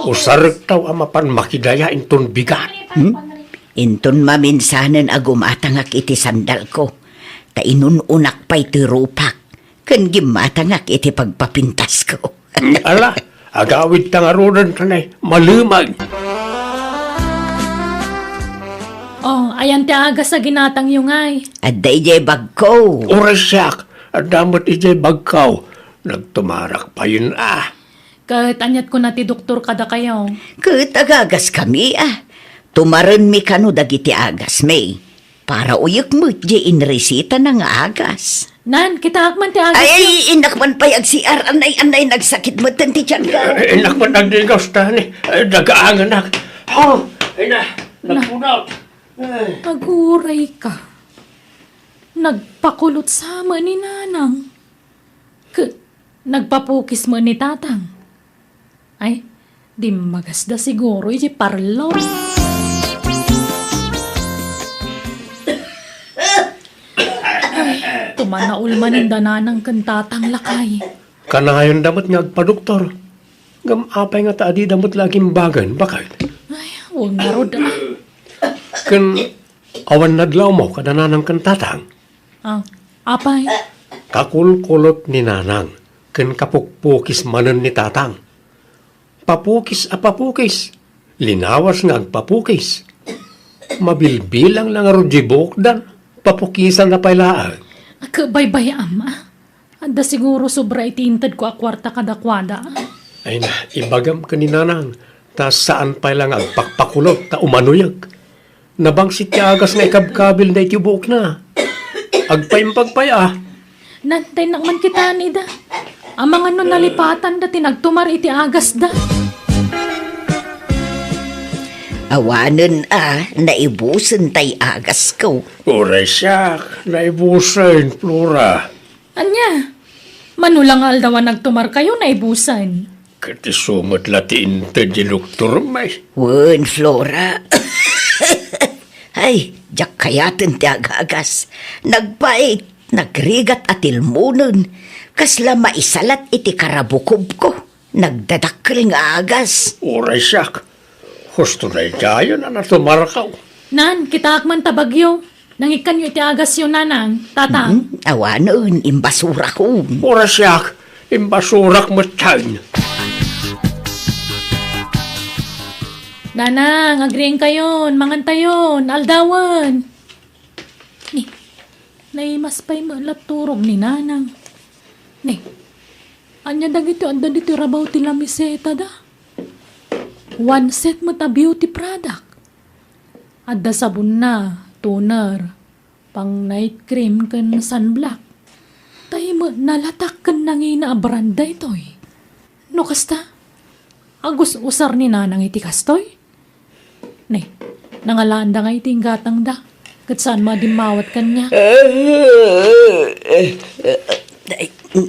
Usarag taw amapan makidaya inton bigat. Inton maminsanan agumatangak iti sandal ko. Ta inununak pa'y tirupak. Kan gimatangak iti pagpapintas ko. Ala, agawid ta nga rodan kanay, malumag. Oh, ayan ti aga sa ginatang yung ay. Adda ijay bag ko. Orasyak, adamot ijay bagkaw. Nagtumarak pa yun Kahit anyat ko na ti doktor kada kayo. Kahit agagas kami Tumaran mi kano dagiti agas may. Para uyok mo di inresita ng agas. Nan, kita akman ti aga. Ay, inakman pa'y agsiar. Anay, nagsakit mo tanti tiyan ka. Inak man nagdigaw ta ni, dagaang anak. Oh, ina, nagpunot. Aguray ka. Nagpakulot sama ni nanang. Nagpapukis mo ni tatang. Ay, di magasda siguro iti parlo. Ay, tumanaul man ang dananang kantatang lakay. Kanayon damot nga agpa-doktor. Gamapay nga taadi damot laging bagan. Bakit? Ay, huwag nga rod Kan awan nadlaw mo kada nanang kantatang. Apay, Kakulkulot ni nanang. Kan kapukpukis manan ni tatang. Papukis a papukis. Linawas nga agpapukis. Mabilbilang lang aro jibok dan. Papukisan na pailaan. kabaybay ama. Anda siguro sobra itintad ko akwarta kadakwada. Ay na, ibagam ka ni nanang. Ta saan pa lang agpakpakulot ta umanuyag. Nabang si tiagas nga ikabkabil na itibuk na. Agpaimpagpay Nantay nakman kita nida. Ang mga nun nalipatan da tinagtumar iti agas da. Awanan naibusan tay agas ko. Uray siyak, naibusan, Flora. Anya, manulang aldawan nagtumar kayo na ibusan. Kati sumat latiin ta di doktor may. Wen, Flora. Ay, jak kayatin ti agagas. Nagpait, nagrigat at ilmunon. Kasla maisalat iti karabukob ko. Nagdadakkel nga agas. Uray siyak. Husto na ikayo na natumarakaw. Nan, kita akman tabagyo. Nangikan yu iti agas yun nanang, tatang. Awanon, imbasura ko. Uray siyak, imbasurak mo tiyan. Nanang, agreeing kayon, mangantayon, aldawan. Ni, naimas pa'y malat turog ni nanang. Ni, anya dagito anda dito rabaw ti lamiseta da. One set mo ta beauty product. Adda sabon na, toner, pang night cream kan sunblock. Tay mo nalatak kan nangina a branda itoy. No kasta? Agus usar ni nanang iti kastoy? Ni, nangalaan da nga iti gatang da. Kat saan madimawat kanya?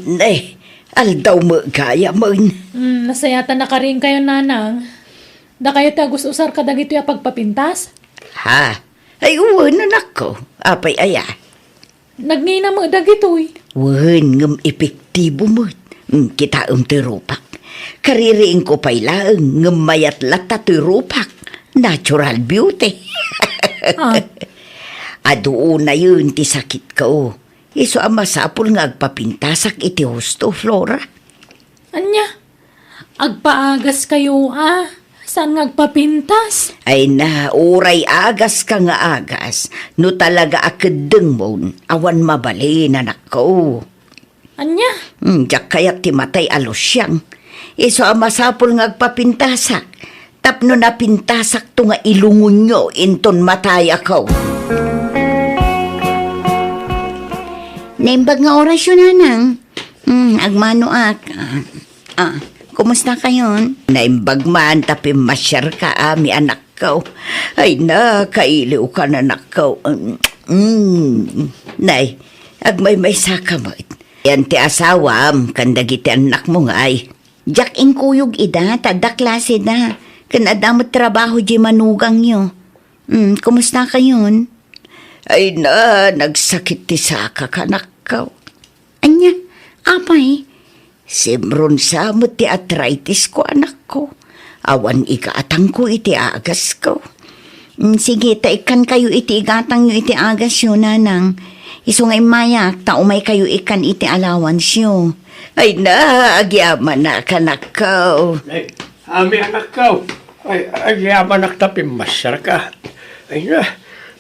Nay, aldaw mo kaya mo. Nasayatan na ka rin kayo, nanang. Da kayo tagus usar ka dagito ya pagpapintas? Ha? Ay, uwan na ko. Apay aya. Nagnina mo dagitoy. Uwan ngam epektibo mo. Kita tirupak. Kaririin ko pa'y laang ngam mayat lata tirupak. Natural beauty. Ah, Ado na yun ti sakit ko. Iso ang masapul nga agpapintasak iti husto, Flora. anya? Agpaagas kayo, Saan nga agpapintas? Ay na, uray agas ka nga agas. No talaga akadeng mo, awan mabali na nako. Anya? Diyak kaya't timatay alosyang. Iso ang masapul nga agpapintasak. Tapno na pintasak to nga ilungon nyo inton matay ako. Naimbag nga orasyon, nanang. Agmano ak. Kumusta kayon? Naimbag man tapi masyar ka ami anak ko. Ay na, kailiw ka na anak ko. Nay, agmay-may saka mo. Yan ti asawam, kandagiti anak mo nga ay. Jak inkuyog ida, tada klase da. Kanadamot trabaho di manugang nyo. Kumusta kayon? Ay na, nagsakit ti saka ka anak ko. Anya, apay? Simron sa mo ti arthritis ko anak ko. Awan ikaatang ko iti agas ko. Sige, taikan kayo iti igatang nyo iti agas yun, nanang. Isungay mayak, taumay kayo ikan iti allowance yun. Ay na, agyaman na kanak ko. Ay, ami anak ko. Ay, agyaman naktapi masyar ka. Ay na,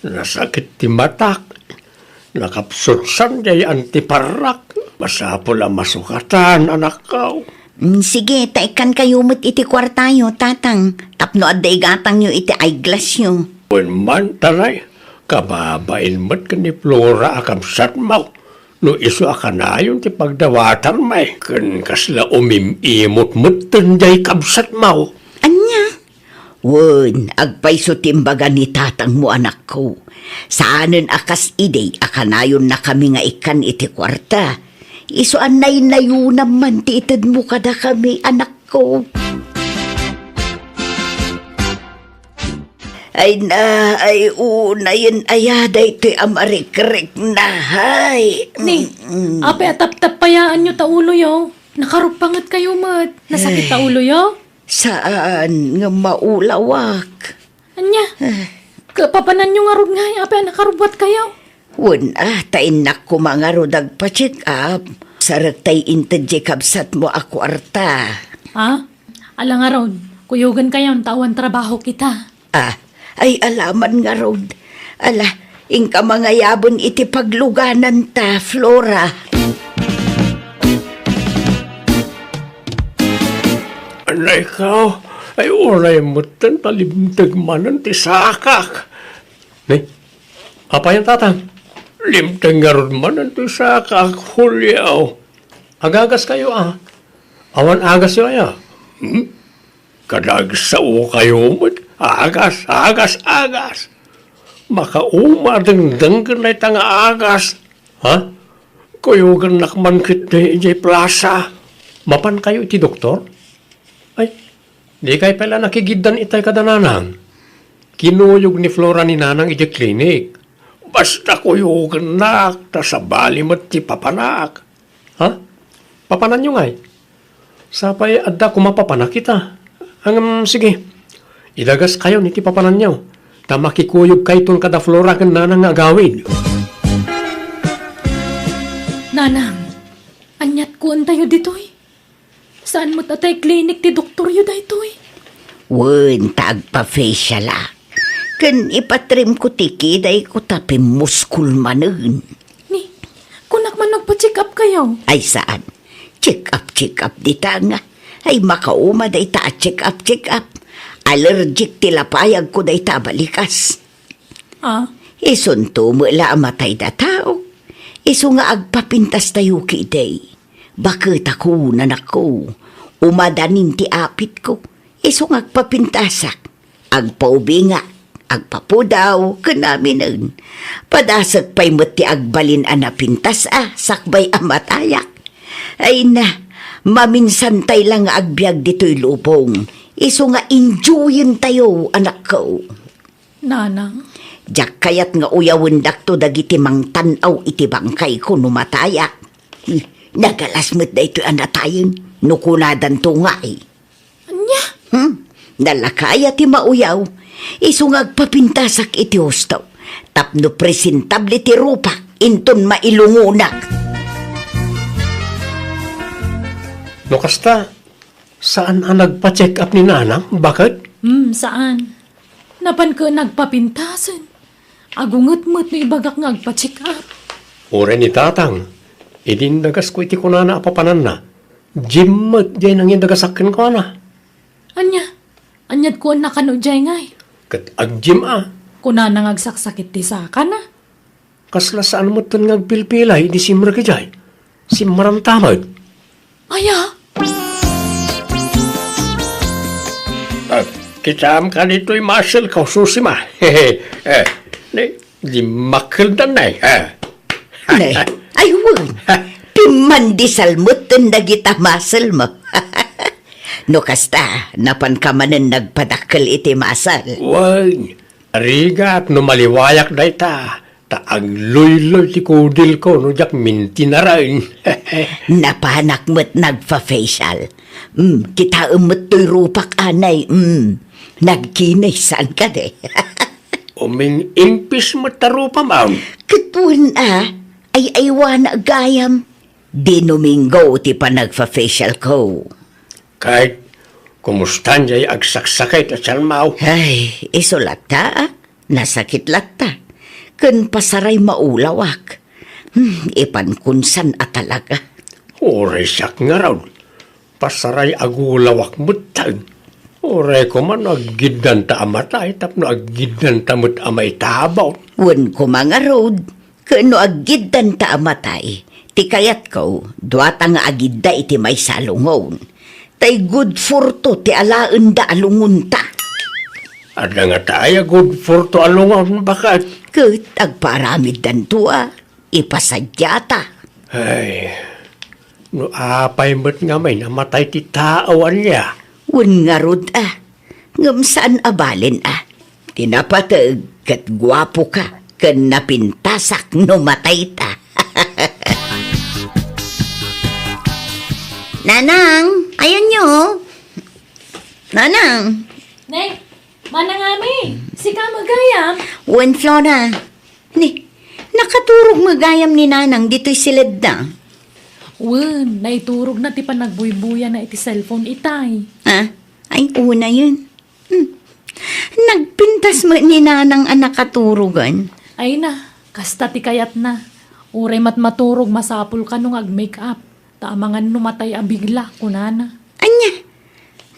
nasakit ti matak. Nakapsutsan jay antiparak. Masapol ang masukatan, anak ko. Sige, taikan kayo mo't iti kwartayo, tatang. Tapno at daigatang nyo iti eyeglass nyo. When man tanay, kababain mo't ka ni Flora akamsat mo. No iso akanayon ti pagdawatan may. Kan kasla umimimot mo't tanjay kamsat mo. Anya? Wen, agpaiso timbaga ni tatang mo anak ko. Saanen akas ide, akanayon na kami nga ikan iti kwarta. Iso anay nayo naman ti itad mo kada kami anak ko. Ay na, ay unayin ayada ito'y amarikrik na hay. Ni, ape atap-tap payaan nyo taulo yo. Nakarupangat kayo mat. Nasakit taulo yo? Saan nga maulawak? Anya? Kapapanan nyo nga rod nga, ape nakarubot kayo. Wen tain na ko mga rodag pa-check up. Sarat tay intadje kabsat mo ako arta. Ala nga rod, kuyugan kayo, tawan trabaho kita. Ay alaman nga rod. Ala, ingka mga yabon iti pagluganan ta, Flora. Anay ka, ay ulay mo tan talimtag manan ti sakak. Nay, apa yan tatang? Limtag nga ron manan ti sakak, hulyaw. Agagas kayo Awan agas yun Kadagsaw kayo mo. Agas. Makaumadang-dang ka na itang agas. Kuyugan nakman kit di plaza. Mapan kayo iti doktor? Ay, di kayo pala nakigidan itay kadananang. Kinuyog ni Flora ni Nanang iti klinik. Basta kuyugan nak, tasabali mo't ti papanak. Papanan nyo ngay. Sapay adda kumapapanak kita. Sige, idagas kayo ni ti papanan nyo. Ta makikuyog kayo ton kada Flora kan Nanang nga gawin. Nanang, anyat ko tayo ditoy. Saan mo tatay klinik ti doktor yu daytoy? Wen, tagpa-facial Kan ipatrim ko tiki, day ko tapi muskul manen. Ni, kunak man nagpa-check up kayo. Ay saan? Check up dita nga. Ay makauma day ta check up. Allergic tilapayag ko day ta balikas. Ah, Isunto mo la amatay da tao. Iso nga agpapintas tayo kiday. Bakit ako nanak ko? Umadanin ti apit ko. Iso nga agpapintasak. Agpaubinga. Agpapudaw. Kanaminan. Padasag pa'y mati agbalin anapintas sakbay amatayak. Ay na. Maminsan tay lang agbyag dito'y lupong. Iso nga enjoyin tayo anak ko. Nanang. Diyak kayat nga uyawin dakto dagiti mang tanaw iti bangkay ko numatayak. Nagalasmet da ito anatayin, nukunadan to nga eh. Anya? Nalakaya ti mauyaw, isungag papintasak iti husto. Tapno presentable ti rupa, inton mailungunak. No kasta, saan ang nagpa-check up ni Nanang? Bakit? Saan? Napan ko nagpapintasan. Agungot-mot no ibagak nga agpa-check up. Ure ni Tatang, idindagas ko iti kunana apapanan na. Jimmet din ang indagasakin ko na. Anya? Anyad ko ang nakano jay ngay. Kat agjim Kuna nang agsaksakit ti saka na. kasla saan mo ito ngagpilpilay di simra kajay. Simram tamad. Aya? Kitam ka nito'y muscle ka susima. Di makil na na Nay, ayun. Pimandisal mo tundagita masal mo. No kasta, napan ka manan nagpadakkel iti masal. Wag, ariga at numaliwayak na ita. Taag loy-loy ti kudil ko, no jak minti na rin. Napanak mo't nagpa-facial. Kita umot to'y rupak anay. Nagkinay saan ka de. Uming impis mo tarupa, ma'am. Katun ay aywan agayam. Dinumingo ti pa nagpa-facial ko. Kahit kumustan jay agsaksakit at salmaw. Ay, isulat ta nasakit latta. Kan pasaray maulawak. Ipankunsan at talaga. Ore siyak nga raw. Pasaray agulawak mutag. Ore ko man aggidan ta amatay tapno aggidan ta mut amay tabaw. Wan ko mga road. Kano agiddan ta amatay. Ti kayat ko, duwata nga agidda iti may salungon. Tay good for to ti alaan da alungon ta. Ada nga tayo good for to alungon bakat. Kat agparamid dan tuwa. Ipasadya ta. Ay, no apay mo't nga may namatay ti taawan niya. Wan nga rod ngam saan abalin Tinapatag kat gwapo ka. Kan napintasak no matay ta. Nanang, ayan nyo. Nanang. Nay, manangami. Si ka magayam. Wan Flora. Ni, nakaturog magayam ni Nanang dito'y silid na. Wen, naiturog na ti pa nagbuybuya na iti cellphone itay. Ay, una yun. Nagpintas mo ni Nanang ang nakaturugan. Ay na, kasta ti kayat na. Ure mat maturog masapul ka nung ag-makeup. Taamangan numatay abigla, kunana. Anya,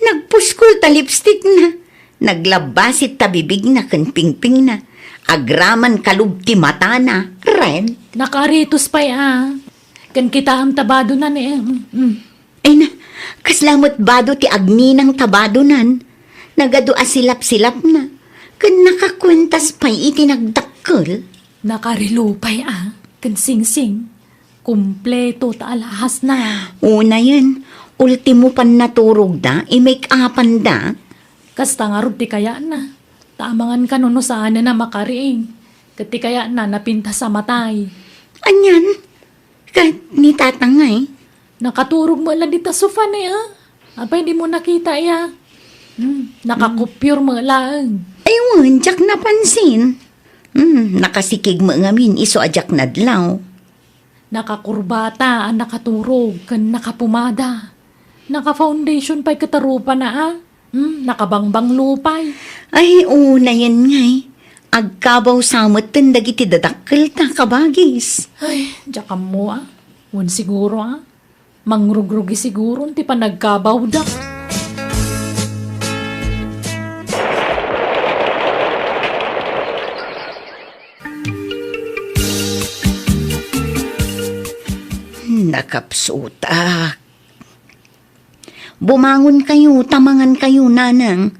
nagpuskul ta lipstick na. Naglabasit ta bibig na kan pingping na. Agraman kalub ti mata na. Ren. Nakaritos pa'y Kan kita ang tabado na ni Ay na, kaslamot bado ti agninang tabadonan. Nagado asilap-silap na. Kan nakakwentas pa'y itinagdakkel. Nakarilupay Kan sing-sing. Kumpleto ta alahas na. Una yan, ultimo pan naturog da, i-make upan da. Kasta nga rod ti kaya na. Taamangan ka no saan na makariing. Kati kaya na napinta sa matay. Anyan, kat ni tatangay. Nakaturog mo lang dita sofa na Apay di mo nakita Nakakupyur mo lang. Ayun, jak napansin. Nakasikig mo ngamin, iso ajak nadlaw. Nakakurbata ang nakaturog, kan nakapumada. Naka-foundation pa'y katarupa na nakabangbang lupay. Ay, una yan ngay. Agkabaw samot tindag iti dadakkel ta kabagis. Ay, diyan mo Wan siguro Mangrugrugi siguro ti pa nagkabawda. Nakapsuta. Bumangon kayo, tamangan kayo, nanang.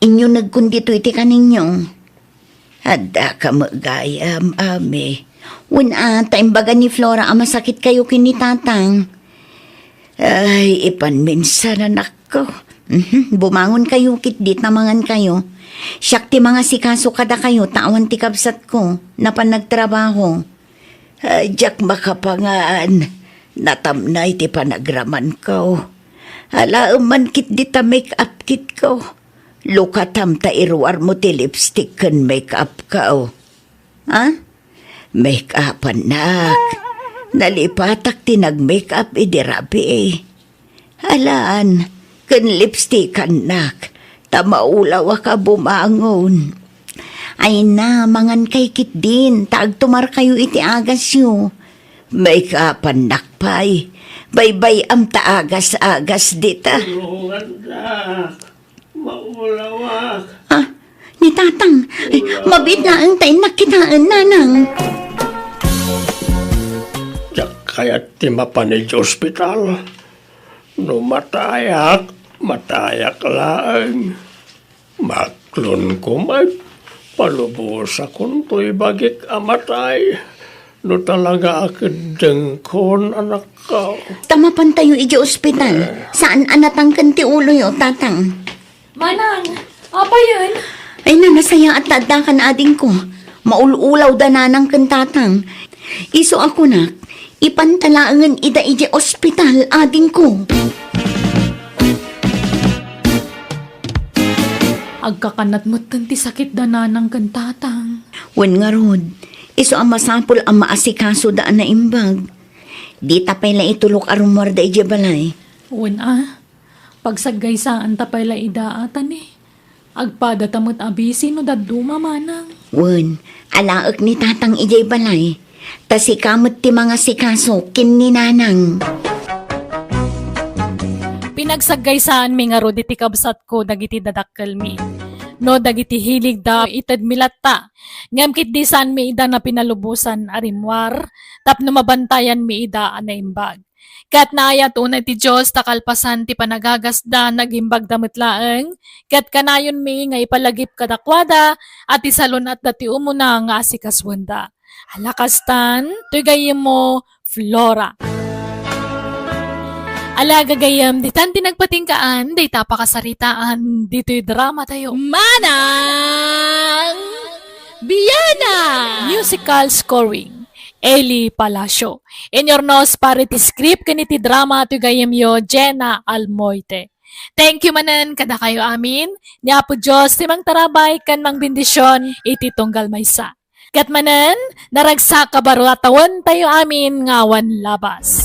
Inyo nagkundito iti kaninyo. Hada ka magayam, ame. Wala, taimbaga ni Flora, masakit kayo kinitatang. Ay, ipanminsan anak ko. Bumangon kayo, kitdit tamangan kayo. Siyak ti mga sikaso kada kayo, tawan ti kabsat ko, na panagtrabaho. Ay, jak makapangaan. Natamnay ti panagraman ko. Hala, man kit di ta make-up kit ko. Lukatam ta iruar mo ti lipstick kan make-up ka. Ha? Make-up anak. Nalipatak ti nag-make-up idirabi eh. Halaan, kan lipstick anak. Tamaulaw ka bumangon. Ay na, mangan kay kit din, taag tumar kayo iti agas yo. Make-up anak pay. Baybay am taagas-agas dita. Maulawak. Ah, ni tatang, ay, mabit na ang tayo nakitaan, nanang. Jak kaya ti mapanil sa ospital. No matayak lang. Maklon ko palubos akong to'y bagik amatay. No talaga akadeng kon anak ko. Tamapan tayo iti ospital. Saan anatang kanti ulo yo, tatang? Manang, apa yun? Ay na, nasaya at tadakan ading ko. Maululaw da nanang kan tatang. Iso ako na, ipantalaangan ida iti ospital ading ko. Agkakanat mo't ti sakit da nanang kan tatang. Wen nga rod, iso ang masapol ang maasikaso daan na imbag. Di tapay la itulok arumar da iti balay. Wen pagsaggaysan tapay la idaatan eh. Agpada tamot abisi no daduma manang. Wen, alaak ni tatang iti balay. Tasikamot ti mga sikaso kin ni nanang. Pinagsaggaysan mi nga rod iti kabsat ko dagiti dadakkel mi. No dagiti hilig da ited milatta. Ngamkit di san mi ida na pinalubusan arimwar. Tapno mabantayan mi ida na imbag. Kat naayat una ti Diyos takalpasan ti panagagasda nagimbag damitlaeng. Kat kanayon mi nga ipalagip kadakwada at isalon at dati umuna nga asikaswanda. Alakastan, tuy gayem mo, Flora. Alaga gayam, di tan tinagpatingkaan, di tapakasaritaan, dito'y drama tayo. Manang Biyana! Musical scoring, Eli Palacio. In your nose, parity script, kaniti drama, to gayam yo, Jenna Almoite. Thank you manan, kada kayo amin. Niya po Diyos, timang tarabay, kan mang bendisyon, iti tunggal maysa. Kat manan, naragsak kabaro atawan tayo amin ngawan labas.